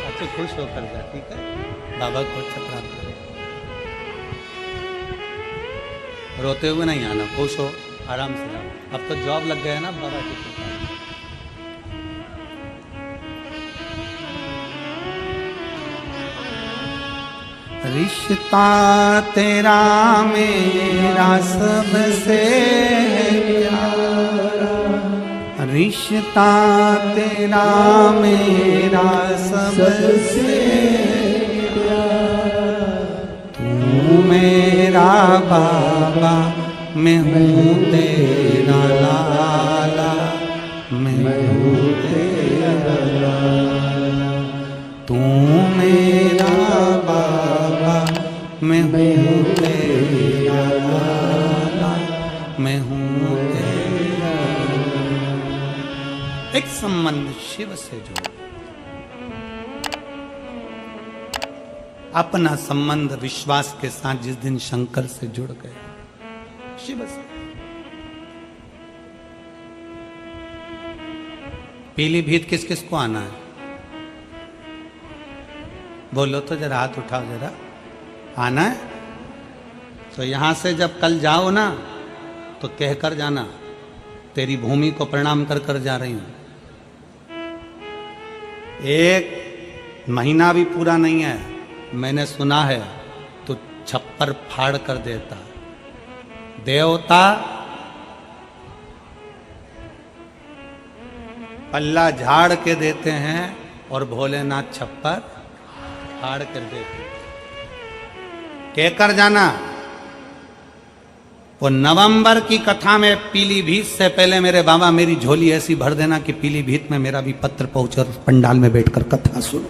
अच्छे खुश होकर जा, ठीक है? बाबा को अच्छा प्राप्त करो, रोते हुए नहीं आना, खुश हो, आराम से आओ। अब तो जॉब लग गया ना बाबा की कृपा। रिश्ता तेरा मेरा सबसे प्यारा, रिश्ता तेरा मेरा सबसे प्यारा, तू मेरा बाबा, मैं हूँ तेरा लाला, मैं हूँ तेरा लाला, तू मेरा बाबा, मैं हूँ तेरा लाला, मैं हूँ तेरा। एक संबंध शिव से जोड़ो, अपना संबंध विश्वास के साथ जिस दिन शंकर से जुड़ गए, शिव से। पीलीभीत किस किस को आना है? बोलो तो जरा, हाथ उठाओ जरा। आना है तो यहां से जब कल जाओ ना तो कहकर जाना, तेरी भूमि को प्रणाम कर कर जा रही हूं। एक महीना भी पूरा नहीं है, मैंने सुना है तो छप्पर फाड़ कर देता। देवता पल्ला झाड़ के देते हैं और भोलेनाथ छप्पर फाड़ कर देते। कहकर जाना। वो नवंबर की कथा में पीलीभीत से पहले मेरे बाबा मेरी झोली ऐसी भर देना कि पीलीभीत में मेरा भी पत्र पहुंचे और पंडाल में बैठकर कथा सुनो।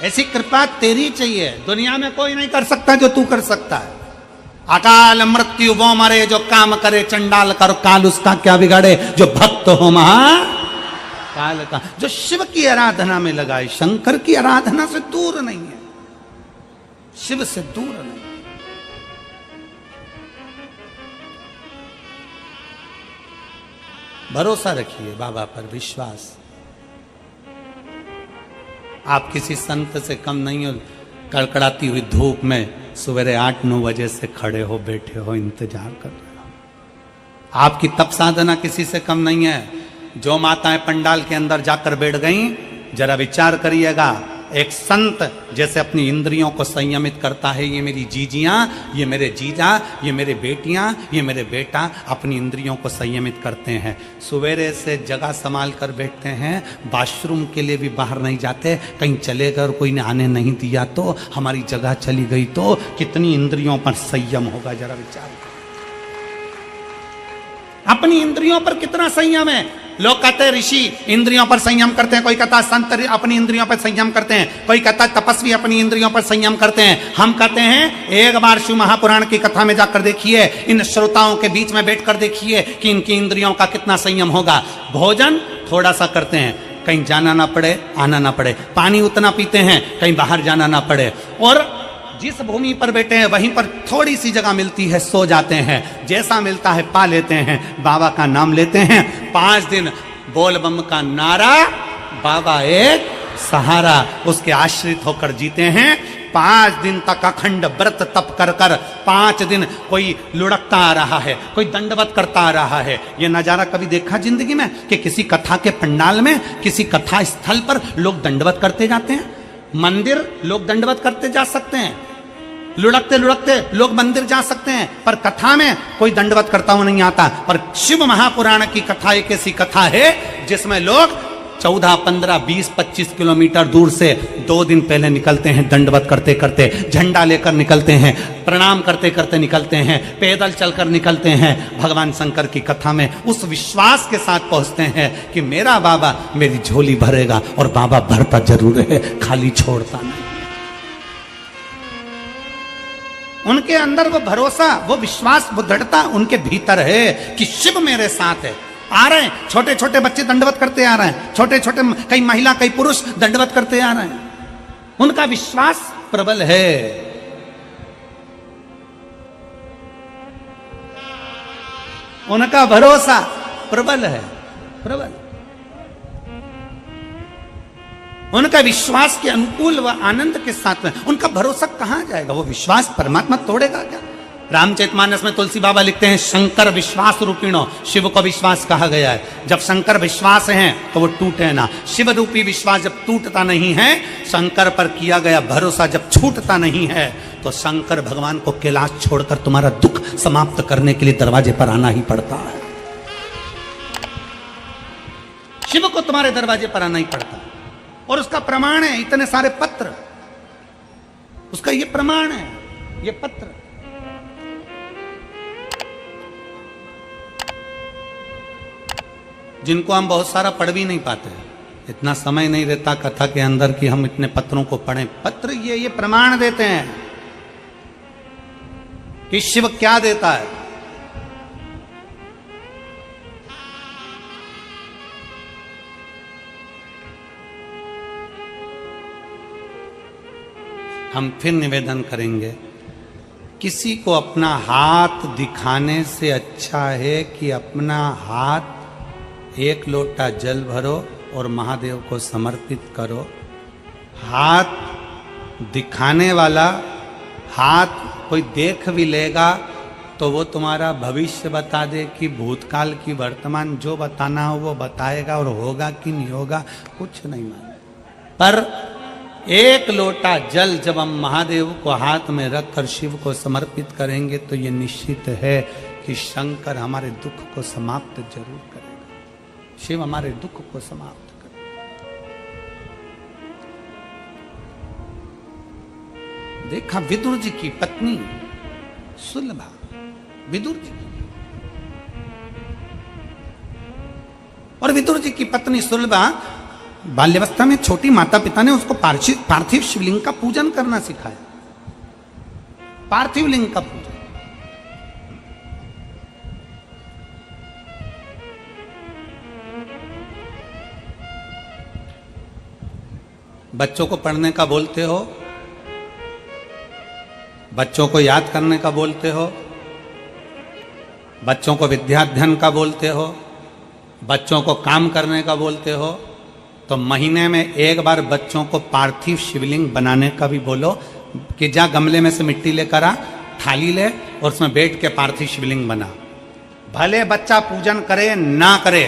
ऐसी कृपा तेरी चाहिए, दुनिया में कोई नहीं कर सकता जो तू कर सकता है। अकाल मृत्यु वो मरे जो काम करे चंडाल कर, काल उसका क्या बिगाड़े जो भक्त हो महा काल का। जो शिव की आराधना में लगाए, शंकर की आराधना से दूर नहीं है, शिव से दूर नहीं। भरोसा रखिए बाबा पर, विश्वास। आप किसी संत से कम नहीं हो। कड़कड़ाती हुई धूप में सवेरे 8-9 बजे से खड़े हो, बैठे हो, इंतजार कर रहे हो। आपकी तप साधना किसी से कम नहीं है। जो माताएं पंडाल के अंदर जाकर बैठ गईं, जरा विचार करिएगा, एक संत जैसे अपनी इंद्रियों को संयमित करता है, ये मेरी जीजियां, ये मेरे जीजा, ये मेरे बेटियां, ये मेरे बेटा अपनी इंद्रियों को संयमित करते हैं। सवेरे से जगह संभाल कर बैठते हैं, वॉशरूम के लिए भी बाहर नहीं जाते, कहीं चले गए और कोई ने आने नहीं दिया तो, हमारी जगह चली गई तो, कितनी इंद्रियों पर संयम होगा, जरा विचार करो। अपनी इंद्रियों पर कितना संयम है। लोग कहते हैं ऋषि इंद्रियों पर संयम करते हैं, कोई कहता है संत अपनी इंद्रियों पर संयम करते हैं, कोई कहता है तपस्वी अपनी इंद्रियों पर संयम करते हैं। हम कहते हैं एक बार शिव महापुराण की कथा में जाकर देखिए, इन श्रोताओं के बीच में बैठकर देखिए कि इनकी इंद्रियों का कितना संयम होगा। भोजन थोड़ा सा करते हैं, कहीं जाना ना पड़े, आना ना पड़े। पानी उतना पीते हैं, कहीं बाहर जाना ना पड़े। और जिस भूमि पर बैठे हैं वहीं पर थोड़ी सी जगह मिलती है, सो जाते हैं, जैसा मिलता है पा लेते हैं, बाबा का नाम लेते हैं। 5 दिन बोल बम का नारा, बाबा एक सहारा, उसके आश्रित होकर जीते हैं। 5 दिन तक अखंड व्रत तप कर कर, 5 दिन कोई लुढ़कता आ रहा है, कोई दंडवत करता आ रहा है। ये नजारा कभी देखा जिंदगी में कि किसी कथा के पंडाल में, किसी कथा स्थल पर लोग दंडवत करते जाते हैं? मंदिर लोग दंडवत करते जा सकते हैं, लुढ़कते लुढ़कते लोग मंदिर जा सकते हैं, पर कथा में कोई दंडवत करता हुआ नहीं आता। पर शिव महापुराण की कथा एक ऐसी कथा है जिसमें लोग 14, 15, 20, 25 किलोमीटर दूर से 2 दिन पहले निकलते हैं, दंडवत करते करते, झंडा लेकर निकलते हैं, प्रणाम करते करते निकलते हैं, पैदल चलकर निकलते हैं। भगवान शंकर की कथा में उस विश्वास के साथ पहुंचते हैं कि मेरा बाबा मेरी झोली भरेगा, और बाबा भरता जरूर है, खाली छोड़ता नहीं। उनके अंदर वो भरोसा, वो विश्वास, वो दृढ़ता उनके भीतर है कि शिव मेरे साथ है। आ रहे हैं छोटे छोटे बच्चे दंडवत करते आ रहे हैं, छोटे छोटे कई महिला कई पुरुष दंडवत करते आ रहे हैं। उनका विश्वास प्रबल है। उनका भरोसा प्रबल है, प्रबल। उनका विश्वास के अनुकूल व आनंद के साथ में उनका भरोसा कहां जाएगा? वो विश्वास परमात्मा तोड़ेगा क्या? रामचरितमानस में तुलसी बाबा लिखते हैं, शंकर विश्वास रूपिणो, शिव को विश्वास कहा गया है। जब शंकर विश्वास है तो वो टूटे ना। शिव रूपी विश्वास जब टूटता नहीं है, शंकर पर किया गया भरोसा जब छूटता नहीं है, तो शंकर भगवान को कैलाश छोड़कर तुम्हारा दुख समाप्त करने के लिए दरवाजे पर आना ही पड़ता है। शिव को तुम्हारे दरवाजे पर आना ही पड़ता है, और उसका प्रमाण है इतने सारे पत्र, उसका ये प्रमाण है, ये पत्र। जिनको हम बहुत सारा पढ़ भी नहीं पाते, इतना समय नहीं रहता कथा के अंदर कि हम इतने पत्रों को पढ़ें। पत्र ये प्रमाण देते हैं कि शिव क्या देता है। हम फिर निवेदन करेंगे, किसी को अपना हाथ दिखाने से अच्छा है कि अपना हाथ 1 लोटा जल भरो और महादेव को समर्पित करो। हाथ दिखाने वाला हाथ कोई देख भी लेगा तो वो तुम्हारा भविष्य बता दे कि भूतकाल की वर्तमान, जो बताना हो वो बताएगा, और होगा कि नहीं होगा कुछ नहीं मालूम। पर 1 लोटा जल जब हम महादेव को हाथ में रखकर शिव को समर्पित करेंगे तो ये निश्चित है कि शंकर हमारे दुख को समाप्त जरूर करेगा। शिव हमारे दुख को समाप्त करेगा। देखा विदुर जी की पत्नी सुलभा, विदुर जी, और विदुर जी की पत्नी सुलभा बाल्यावस्था में छोटी माता पिता ने उसको पार्थिव शिवलिंग का पूजन करना सिखाया। पार्थिव लिंग का पूजन। बच्चों को पढ़ने का बोलते हो, बच्चों को याद करने का बोलते हो, बच्चों को विद्याध्ययन का बोलते हो, बच्चों को काम करने का बोलते हो, तो महीने में 1 बार बच्चों को पार्थिव शिवलिंग बनाने का भी बोलो कि जा गमले में से मिट्टी लेकर आ, थाली ले और उसमें बैठ के पार्थिव शिवलिंग बना। भले बच्चा पूजन करे ना करे,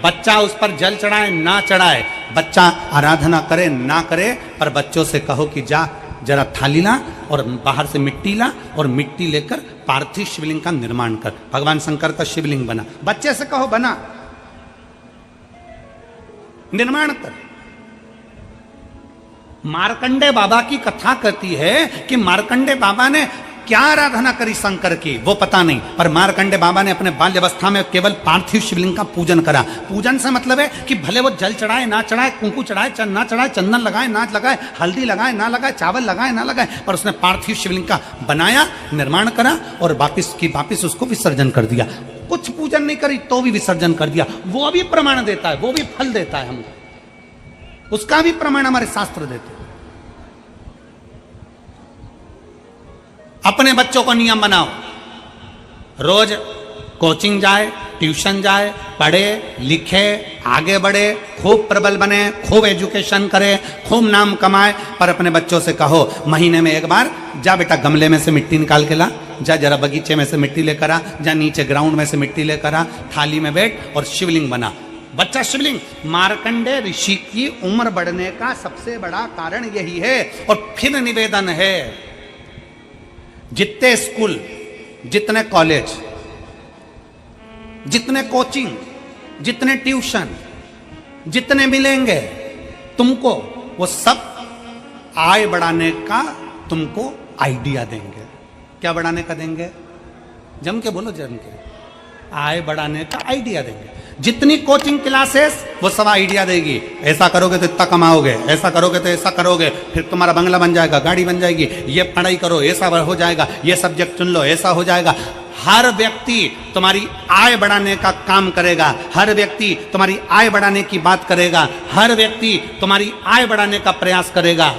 बच्चा उस पर जल चढ़ाए ना चढ़ाए, बच्चा आराधना करे ना करे, पर बच्चों से कहो कि जा जरा थाली ला और बाहर से मिट्टी ला और मिट्टी लेकर पार्थिव शिवलिंग का निर्माण कर। भगवान शंकर का शिवलिंग बना, बच्चे से कहो बना, निर्माण कर। मार्कंडे बाबा की कथा कहती है कि मार्कंडे बाबा ने क्या आराधना करी शंकर की वो पता नहीं, पर मार्कंडे बाबा ने अपने बाल्यावस्था में केवल पार्थिव शिवलिंग का पूजन करा। पूजन से मतलब है कि भले वो जल चढ़ाए ना चढ़ाए, कुंकू चढ़ाए ना चढ़ाए, चंदन लगाए ना लगाए, हल्दी लगाए ना लगाए, चावल लगाए ना लगाए, पर उसने पार्थिव शिवलिंग का बनाया, निर्माण करा और वापिस उसको विसर्जन कर दिया। कुछ पूजन नहीं करी तो भी विसर्जन कर दिया। वो भी प्रमाण देता है, वो भी फल देता है हमको, उसका भी प्रमाण हमारे शास्त्र देते हैं। अपने बच्चों को नियम बनाओ, रोज कोचिंग जाए, ट्यूशन जाए, पढ़े लिखे, आगे बढ़े, खूब प्रबल बने, खूब एजुकेशन करे, खूब नाम कमाए, पर अपने बच्चों से कहो महीने में एक बार जा बेटा गमले में से मिट्टी निकाल के ला, जा जरा बगीचे में से मिट्टी लेकर आ, जा नीचे ग्राउंड में से मिट्टी लेकर आ, थाली में बैठ और शिवलिंग बना। बच्चा शिवलिंग। मार्कंडे ऋषि की उम्र बढ़ने का सबसे बड़ा कारण यही है। और फिर निवेदन है, जितने स्कूल, जितने कॉलेज, जितने कोचिंग, जितने ट्यूशन, जितने मिलेंगे तुमको, वो सब आय बढ़ाने का तुमको आइडिया देंगे। क्या बढ़ाने का देंगे? जम के बोलो, जम के। आय बढ़ाने का आइडिया देंगे। जितनी कोचिंग क्लासेस वो सब आइडिया देगी, ऐसा करोगे तो इतना कमाओगे, ऐसा करोगे तो ऐसा करोगे, फिर तुम्हारा बंगला बन जाएगा, गाड़ी बन जाएगी, ये पढ़ाई करो ऐसा हो जाएगा, ये सब्जेक्ट चुन लो ऐसा हो जाएगा। हर व्यक्ति तुम्हारी आय बढ़ाने का काम करेगा, हर व्यक्ति तुम्हारी आय बढ़ाने की बात करेगा, हर व्यक्ति तुम्हारी आय बढ़ाने का प्रयास करेगा,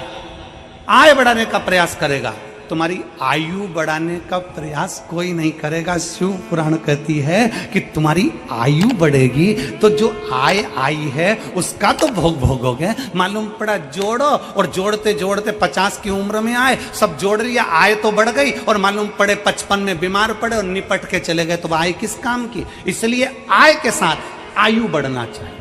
आय बढ़ाने का प्रयास करेगा। तुम्हारी आयु बढ़ाने का प्रयास कोई नहीं करेगा। शिव पुराण कहती है कि तुम्हारी आयु बढ़ेगी तो जो आय आई है उसका तो भोग भोगोगे। मालूम पड़ा जोड़ो, और जोड़ते जोड़ते 50 की उम्र में आए, सब जोड़ रही है, आय तो बढ़ गई, और मालूम पड़े 55 में बीमार पड़े और निपट के चले गए, तो आय किस काम की? इसलिए आय के साथ आयु बढ़ना चाहिए।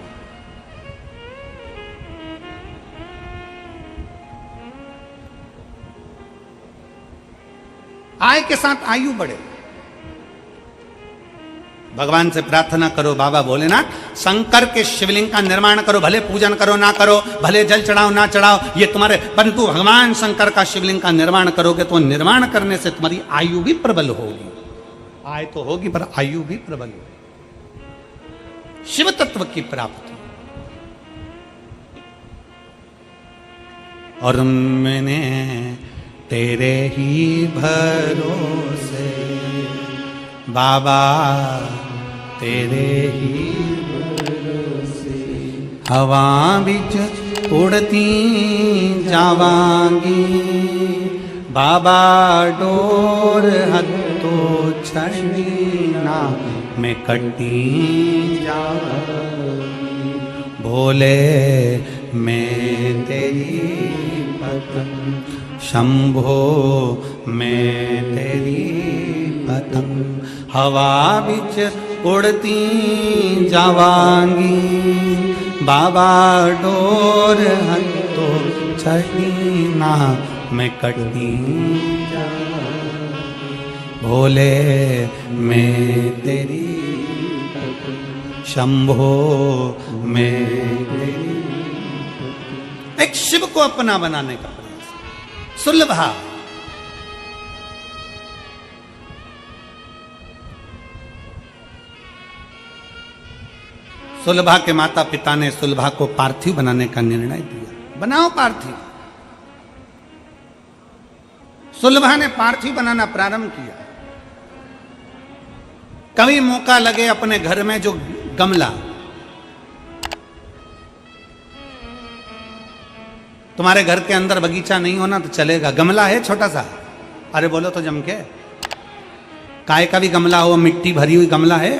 आय के साथ आयु बढ़े। भगवान से प्रार्थना करो, बाबा भोलेनाथ शंकर के शिवलिंग का निर्माण करो, भले पूजन करो ना करो, भले जल चढ़ाओ ना चढ़ाओ, ये तुम्हारे, परंतु भगवान शंकर का शिवलिंग का निर्माण करोगे तो निर्माण करने से तुम्हारी आयु भी प्रबल होगी। आय तो होगी पर आयु भी प्रबल होगी। शिव तत्व की प्राप्ति। और मैंने तेरे ही भरोसे बाबा, तेरे ही भरोसे हवा बिच उड़ती जावांगी, बाबा डोर हत्तो छड़ीना मैं कटी जावांगी, भोले मैं तेरी पतंग, शंभो मैं तेरी पतंग, हवा बिच उड़ती जावांगी, बाबा डोर हत्तो छड़ीना मैं कटी जावांगी, भोले मैं तेरी पतंग, शंभो मैं तेरी। एक शिव को अपना बनाने का सुलभा। सुलभा के माता पिता ने सुलभा को पार्थिव बनाने का निर्णय दिया। बनाओ पार्थिव। सुलभा ने पार्थिव बनाना प्रारंभ किया। कभी मौका लगे अपने घर में जो गमला, तुम्हारे घर के अंदर बगीचा नहीं होना तो चलेगा, गमला है छोटा सा, अरे बोलो तो जम के, काय का भी गमला हो, मिट्टी भरी हुई गमला है,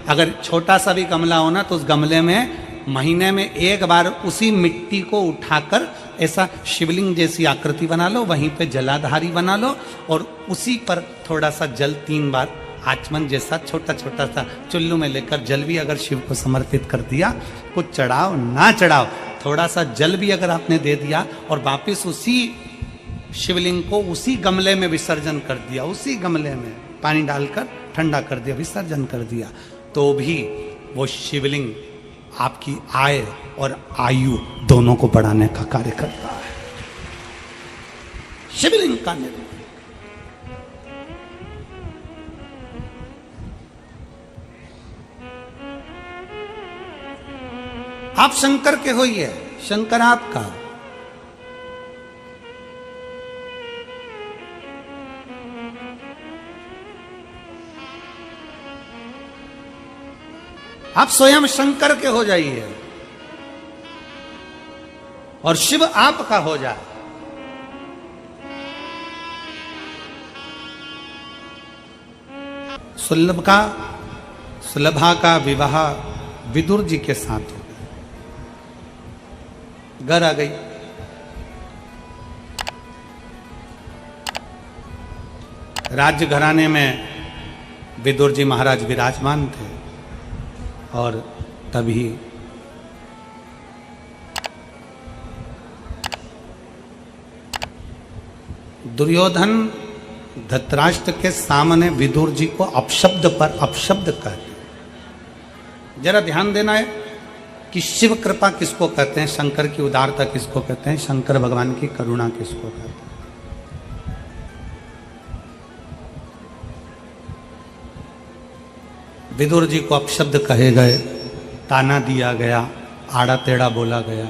अगर छोटा सा भी गमला हो ना तो उस गमले में महीने में एक बार उसी मिट्टी को उठाकर ऐसा शिवलिंग जैसी आकृति बना लो, वहीं पे जलाधारी बना लो और उसी पर थोड़ा सा जल 3 बार आचमन जैसा छोटा छोटा सा चुल्लू में लेकर जल भी अगर शिव को समर्पित कर दिया, कुछ चढ़ाओ ना चढ़ाओ, थोड़ा सा जल भी अगर आपने दे दिया और वापिस उसी शिवलिंग को उसी गमले में विसर्जन कर दिया, उसी गमले में पानी डालकर ठंडा कर दिया, विसर्जन कर दिया, तो भी वो शिवलिंग आपकी आय और आयु दोनों को बढ़ाने का कार्य करता है। शिवलिंग का निर्माण। आप शंकर के होइए, शंकर आपका। आप स्वयं शंकर के हो जाइए और शिव आपका हो जाए। सुलभा का विवाह विदुर जी के साथ हो गया। घर आ गई। राज्य घराने में विदुर जी महाराज विराजमान थे और तभी दुर्योधन धृतराष्ट्र के सामने विदुर जी को अपशब्द पर अपशब्द कहते। जरा ध्यान देना है कि शिव कृपा किसको कहते हैं, शंकर की उदारता किसको कहते हैं, शंकर भगवान की करुणा किसको कहते हैं। विदुर जी को अपशब्द कहे गए, ताना दिया गया, आड़ा टेढ़ा बोला गया।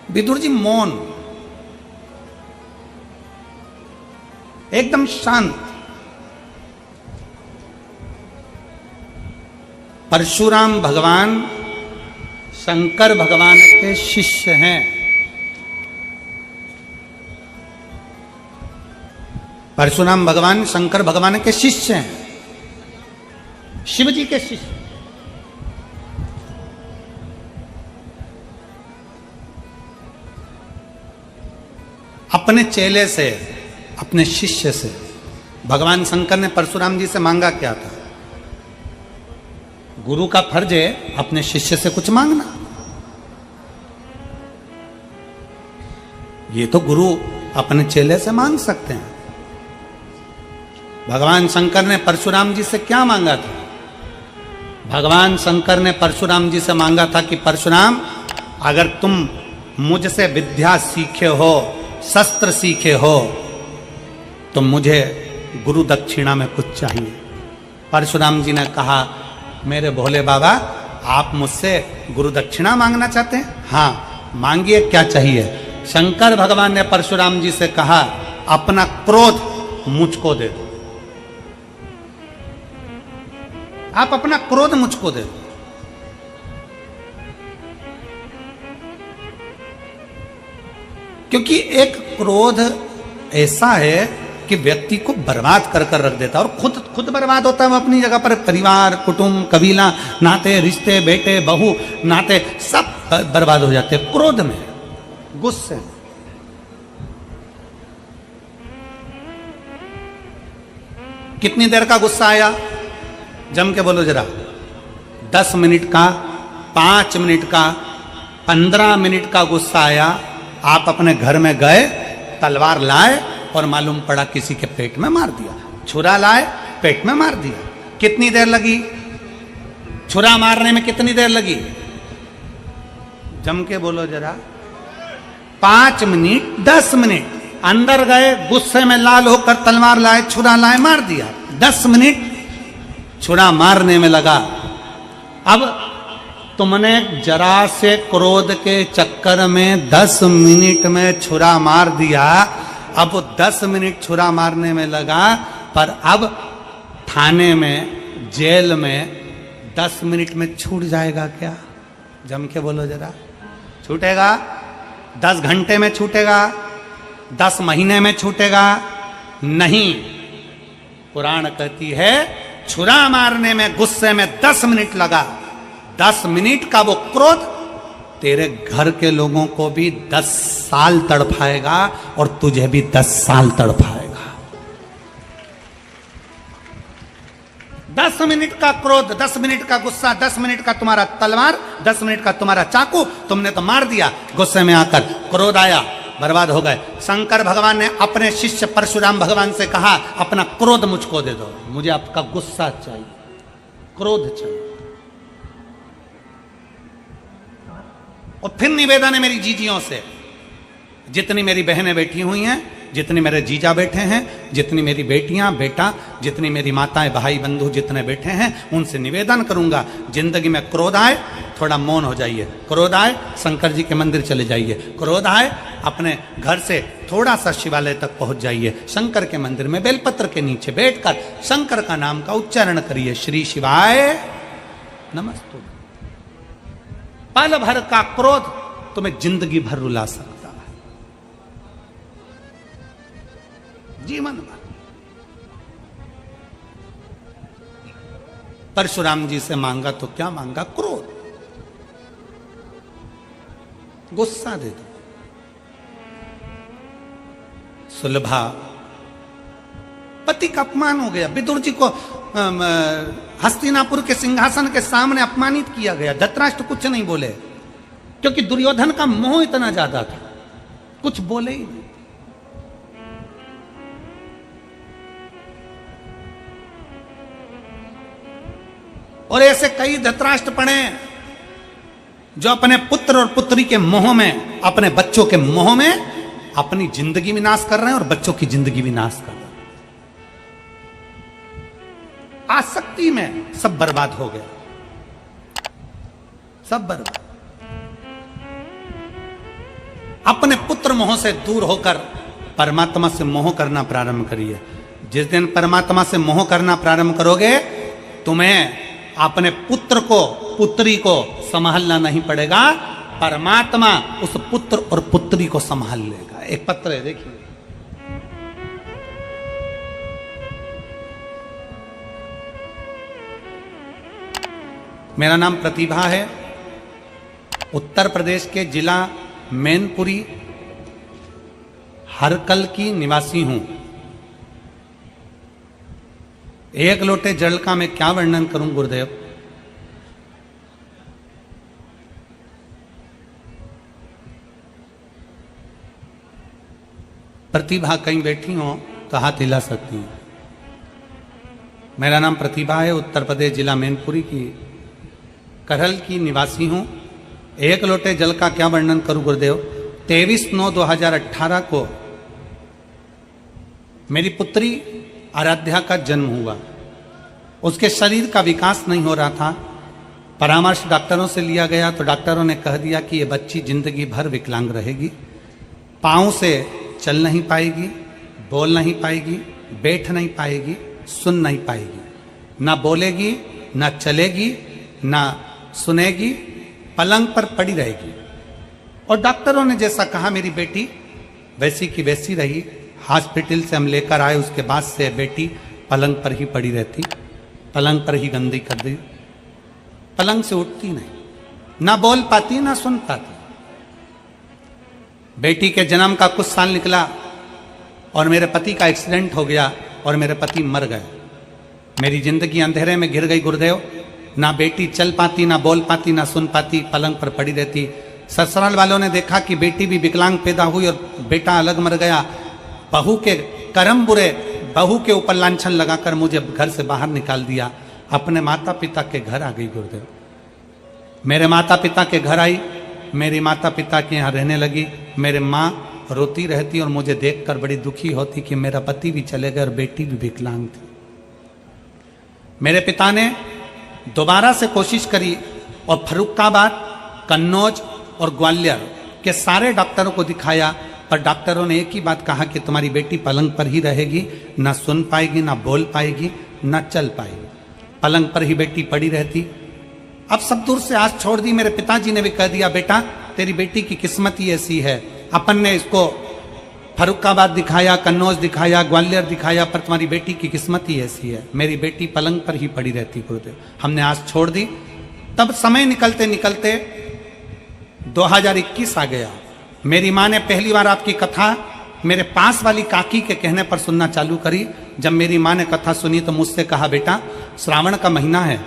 विदुर जी मौन, एकदम शांत। परशुराम भगवान शंकर भगवान के शिष्य हैं। परशुराम भगवान शंकर भगवान के शिष्य हैं, शिव जी के शिष्य। अपने चेले से, अपने शिष्य से भगवान शंकर ने परशुराम जी से मांगा क्या था? गुरु का फर्ज है अपने शिष्य से कुछ मांगना। ये तो गुरु अपने चेले से मांग सकते हैं। भगवान शंकर ने परशुराम जी से क्या मांगा था? भगवान शंकर ने परशुराम जी से मांगा था कि परशुराम, अगर तुम मुझसे विद्या सीखे हो, शस्त्र सीखे हो, तो मुझे गुरु दक्षिणा में कुछ चाहिए। परशुराम जी ने कहा, मेरे भोले बाबा, आप मुझसे गुरु दक्षिणा मांगना चाहते हैं? हाँ, मांगिए, क्या चाहिए? शंकर भगवान ने परशुराम जी से कहा, अपना क्रोध मुझको दे दो। आप अपना क्रोध मुझको दे दो। क्योंकि एक क्रोध ऐसा है कि व्यक्ति को बर्बाद कर कर रख देता है और खुद बर्बाद होता है। वो अपनी जगह पर परिवार, कुटुंब, कबीला, नाते, रिश्ते, बेटे, बहू, नाते सब बर्बाद हो जाते हैं क्रोध में, गुस्से में। कितनी देर का गुस्सा आया? जम के बोलो जरा। 10 मिनट का, 5 मिनट का, 15 मिनट का गुस्सा आया। आप अपने घर में गए, तलवार लाए और मालूम पड़ा किसी के पेट में मार दिया। छुरा लाए, पेट में मार दिया। कितनी देर लगी? छुरा मारने में कितनी देर लगी? जम के बोलो जरा। 5 मिनट, 10 मिनट। अंदर गए, गुस्से में लाल होकर तलवार लाए, छुरा लाए, मार दिया। 10 मिनट छुरा मारने में लगा। अब तुमने जरा से क्रोध के चक्कर में 10 मिनट में छुरा मार दिया। अब 10 मिनट छुरा मारने में लगा, पर अब थाने में, जेल में 10 मिनट में छूट जाएगा क्या? जम के बोलो जरा। छूटेगा? 10 घंटे में छूटेगा? 10 महीने में छूटेगा? नहीं। पुराण कहती है, छुरा मारने में, गुस्से में 10 मिनट लगा। 10 मिनट का वो क्रोध तेरे घर के लोगों को भी 10 साल तड़पाएगा और तुझे भी 10 साल तड़पाएगा। 10 मिनट का क्रोध, 10 मिनट का गुस्सा, 10 मिनट का तुम्हारा तलवार, 10 मिनट का तुम्हारा चाकू, तुमने तो मार दिया गुस्से में आकर, क्रोध आया, बर्बाद हो गए। शंकर भगवान ने अपने शिष्य परशुराम भगवान से कहा, अपना क्रोध मुझको दे दो, मुझे आपका गुस्सा चाहिए, क्रोध चाहिए। और फिर निवेदन है मेरी जीजियों से, जितनी मेरी बहनें बैठी हुई हैं, जितनी मेरे जीजा बैठे हैं, जितनी मेरी बेटियां बेटा, जितनी मेरी माताएं भाई बंधु जितने बैठे हैं, उनसे निवेदन करूंगा, जिंदगी में क्रोध आए थोड़ा मौन हो जाइए, क्रोध आए शंकर जी के मंदिर चले जाइए, क्रोध आए अपने घर से थोड़ा सा शिवालय तक पहुंच जाइए, शंकर के मंदिर में बेलपत्र के नीचे बैठकर शंकर का नाम का उच्चारण करिए, श्री शिवाय नमस्तु। पल भर का क्रोध तुम्हें जिंदगी भर रुला सकता है, जीवन भर। परशुराम जी से मांगा तो क्या मांगा? क्रोध, गुस्सा दे दो। सुलभा, पति का अपमान हो गया, विदुर जी को हस्तिनापुर के सिंहासन के सामने अपमानित किया गया, धृतराष्ट्र कुछ नहीं बोले, क्योंकि दुर्योधन का मोह इतना ज्यादा था, कुछ बोले ही नहीं। और ऐसे कई धृतराष्ट्र पड़े जो अपने पुत्र और पुत्री के मोह में, अपने बच्चों के मोह में अपनी जिंदगी विनाश कर रहे हैं और बच्चों की जिंदगी विनाश कर रहे हैं। आसक्ति में सब बर्बाद हो गया, सब बर्बाद। अपने पुत्र मोह से दूर होकर परमात्मा से मोह करना प्रारंभ करिए। जिस दिन परमात्मा से मोह करना प्रारंभ करोगे, तुम्हें अपने पुत्र को पुत्री को संभालना नहीं पड़ेगा, परमात्मा उस पुत्र और पुत्री को संभाल लेगा। एक पत्र है, देखिए, मेरा नाम प्रतिभा है, उत्तर प्रदेश के जिला मैनपुरी हरकल की निवासी हूं। एक लोटे जल का मैं क्या वर्णन करूं गुरुदेव? प्रतिभा कहीं बैठी हो तो हाथ हिला सकती हूं। मेरा नाम प्रतिभा है, उत्तर प्रदेश जिला मैनपुरी की करहल की निवासी हूं। एक लोटे जल का क्या वर्णन करूं गुरुदेव? 23/9/2018 को मेरी पुत्री आराध्या का जन्म हुआ। उसके शरीर का विकास नहीं हो रहा था। परामर्श डॉक्टरों से लिया गया तो डॉक्टरों ने कह दिया कि ये बच्ची जिंदगी भर विकलांग रहेगी, पाँव से चल नहीं पाएगी, बोल नहीं पाएगी, बैठ नहीं पाएगी, सुन नहीं पाएगी, ना बोलेगी, ना चलेगी, ना सुनेगी, पलंग पर पड़ी रहेगी। और डॉक्टरों ने जैसा कहा मेरी बेटी वैसी की वैसी रही। हॉस्पिटल से हम लेकर आए, उसके बाद से बेटी पलंग पर ही पड़ी रहती, पलंग पर ही गंदी कर दी, पलंग से उठती नहीं, ना बोल पाती ना सुन पाती। बेटी के जन्म का कुछ साल निकला और मेरे पति का एक्सीडेंट हो गया और मेरे पति मर गए। मेरी जिंदगी अंधेरे में घिर गई गुरुदेव। ना बेटी चल पाती, ना बोल पाती, ना सुन पाती, पलंग पर पड़ी रहती। ससुराल वालों ने देखा कि बेटी भी विकलांग पैदा हुई और बेटा अलग मर गया। बहू के कर्म बुरे, बहू के ऊपर लांछन लगाकर मुझे घर से बाहर निकाल दिया। अपने माता पिता के घर आ गई गुरुदेव। मेरे माता पिता के घर आई, मेरी माता पिता के यहाँ रहने लगी। मेरे माँ रोती रहती और मुझे देखकर बड़ी दुखी होती कि मेरा पति भी चले गए और बेटी भी विकलांग थी। मेरे पिता ने दोबारा से कोशिश करी और फर्रुखाबाद, कन्नौज और ग्वालियर के सारे डॉक्टरों को दिखाया, पर डॉक्टरों ने एक ही बात कहा कि तुम्हारी बेटी पलंग पर ही रहेगी, ना सुन पाएगी, ना बोल पाएगी, ना चल पाएगी, पलंग पर ही बेटी पड़ी रहती। अब सब दूर से आस छोड़ दी। मेरे पिताजी ने भी कह दिया, बेटा तेरी बेटी की किस्मत ही ऐसी है। अपन ने इसको फर्रुखाबाद दिखाया, कन्नौज दिखाया, ग्वालियर दिखाया, पर तुम्हारी बेटी की किस्मत ही ऐसी है। मेरी बेटी पलंग पर ही पड़ी रहती गुरुदेव। हमने आस छोड़ दी। तब समय निकलते निकलते 2021 आ गया। मेरी माँ ने पहली बार आपकी कथा मेरे पास वाली काकी के कहने पर सुनना चालू करी। जब मेरी माँ ने कथा सुनी तो मुझसे कहा, बेटा श्रावण का महीना है,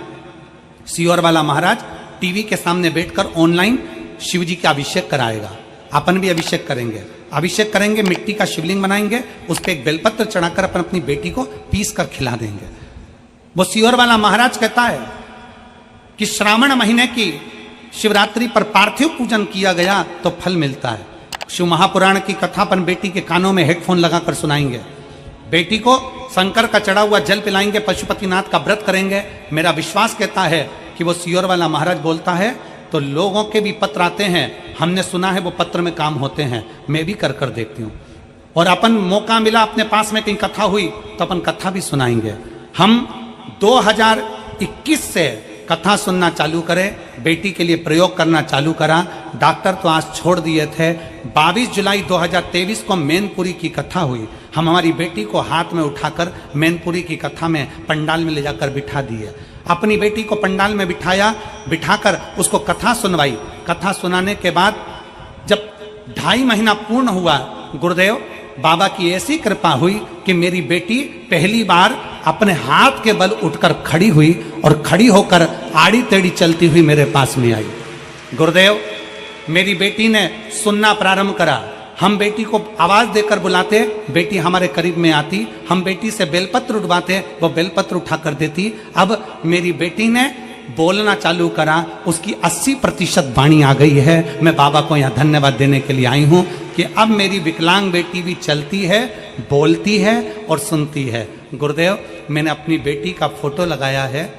सियोर वाला महाराज टीवी के सामने बैठकर ऑनलाइन शिव जी का अभिषेक कराएगा, अपन भी अभिषेक करेंगे, मिट्टी का शिवलिंग बनाएंगे, उस पर एक बेलपत्र चढ़ाकर अपन अपनी बेटी को पीस कर खिला देंगे। वो सियोर वाला महाराज कहता है कि श्रावण महीने की शिवरात्रि पर पार्थिव पूजन किया गया तो फल मिलता है। शिव महापुराण की कथा अपन बेटी के कानों में हेडफोन लगाकर सुनाएंगे, बेटी को शंकर का चढ़ा हुआ जल पिलाएंगे, पशुपतिनाथ का व्रत करेंगे। मेरा विश्वास कहता है कि वो सियोर वाला महाराज बोलता है तो लोगों के भी पत्र आते हैं, हमने सुना है वो पत्र में काम होते हैं, मैं भी कर कर देखती हूँ। और अपन मौका मिला, अपने पास में कहीं कथा हुई तो अपन कथा भी सुनाएंगे। हम 2021 से कथा सुनना चालू करें, बेटी के लिए प्रयोग करना चालू करा। डॉक्टर तो आज छोड़ दिए थे। 22 जुलाई 2023 को मैनपुरी की कथा हुई। हम हमारी बेटी को हाथ में उठाकर मैनपुरी की कथा में पंडाल में ले जाकर बिठा दिए। अपनी बेटी को पंडाल में बिठाकर उसको कथा सुनवाई। कथा सुनाने के बाद जब 2.5 महीना पूर्ण हुआ, गुरुदेव बाबा की ऐसी कृपा हुई कि मेरी बेटी पहली बार अपने हाथ के बल उठकर खड़ी हुई और खड़ी होकर आड़ी टेढ़ी चलती हुई मेरे पास में आई। गुरुदेव मेरी बेटी ने सुनना प्रारंभ करा। हम बेटी को आवाज देकर बुलाते, बेटी हमारे करीब में आती, हम बेटी से बेलपत्र उठवाते, वो बेलपत्र उठा कर देती। अब मेरी बेटी ने बोलना चालू करा, उसकी 80% वाणी आ गई है। मैं बाबा को यहाँ धन्यवाद देने के लिए आई हूँ कि अब मेरी विकलांग बेटी भी चलती है, बोलती है और सुनती है। गुरुदेव मैंने अपनी बेटी का फोटो लगाया है,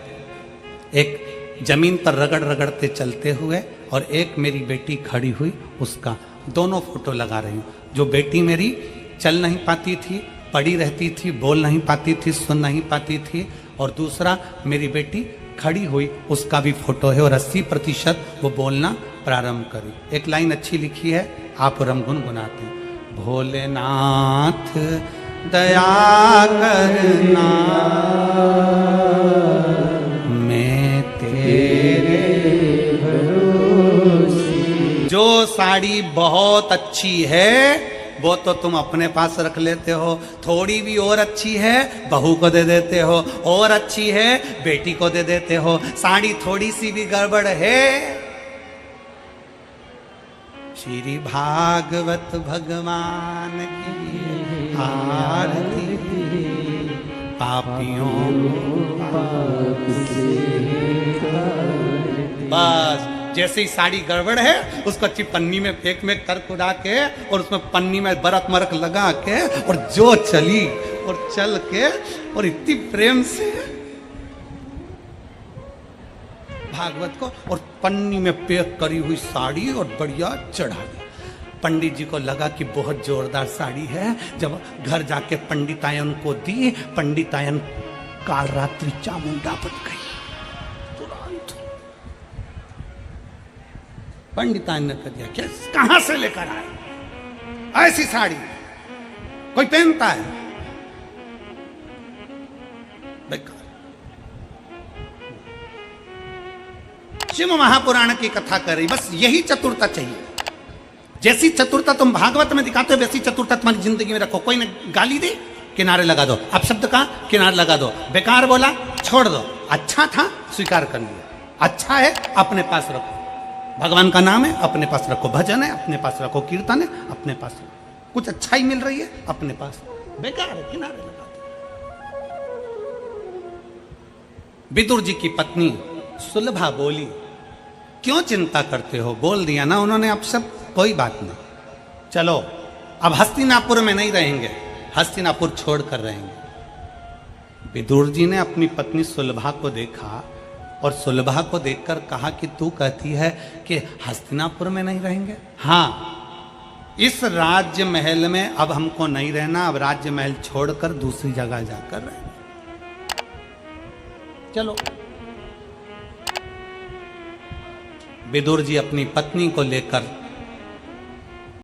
एक जमीन पर रगड़ रगड़ते चलते हुए और एक मेरी बेटी खड़ी हुई, उसका दोनों फोटो लगा रही हूँ। जो बेटी मेरी चल नहीं पाती थी, पड़ी रहती थी, बोल नहीं पाती थी, सुन नहीं पाती थी, और दूसरा मेरी बेटी खड़ी हुई, उसका भी फोटो है और 80% वो बोलना प्रारंभ करी। एक लाइन अच्छी लिखी है, आप और हम गुनगुनाते हैं। भोलेनाथ दया करना, मैं तेरे भरोसे। जो साड़ी बहुत अच्छी है वो तो तुम अपने पास रख लेते हो, थोड़ी भी और अच्छी है बहू को दे देते हो, और अच्छी है बेटी को दे देते हो। साड़ी थोड़ी सी भी गड़बड़ है, श्री भागवत भगवान की आरती, पापियों बस। जैसे ही साड़ी गड़बड़ है उसको अच्छी पन्नी में फेंक में कर उड़ा के और उसमें पन्नी में बरक मरक लगा के और जो चली और चल के और इतनी प्रेम से भागवत को और पन्नी में पैक करी हुई साड़ी और बढ़िया चढ़ा दी। पंडित जी को लगा कि बहुत जोरदार साड़ी है। जब घर जाके पंडितायन को दी, पंडितायन काल रात्रि चामुंडा बन गई तुरंत। पंडितायन ने कह दिया, क्या कहां से लेकर आए ऐसी साड़ी, कोई पहनता है? बेकार। शिव महापुराण की कथा कर रही, बस यही चतुरता चाहिए। जैसी चतुरता तुम भागवत में दिखाते हो वैसी चतुरता तुम्हारी जिंदगी में रखो। कोई ने गाली दी, किनारे लगा दो, अपशब्द कहा, किनारे लगा दो, बेकार बोला, छोड़ दो, अच्छा था, स्वीकार कर लिया, अच्छा है अपने पास रखो, भगवान का नाम है अपने पास रखो, भजन है अपने पास रखो, कीर्तन है अपने पास रखो, कुछ अच्छा ही मिल रही है अपने पास, बेकार है किनारे लगा दो। विदुर जी की पत्नी सुलभा बोली, क्यों चिंता करते हो? बोल दिया ना उन्होंने, अब सब कोई बात नहीं, चलो अब हस्तिनापुर में नहीं रहेंगे, हस्तिनापुर छोड़कर रहेंगे। विदुर जी ने अपनी पत्नी सुलभा को देखा और सुलभा को देखकर कहा कि तू कहती है कि हस्तिनापुर में नहीं रहेंगे? हाँ, इस राज्य महल में अब हमको नहीं रहना, अब राज्य महल छोड़कर दूसरी जगह जाकर रहेंगे। चलो। विदुर जी अपनी पत्नी को लेकर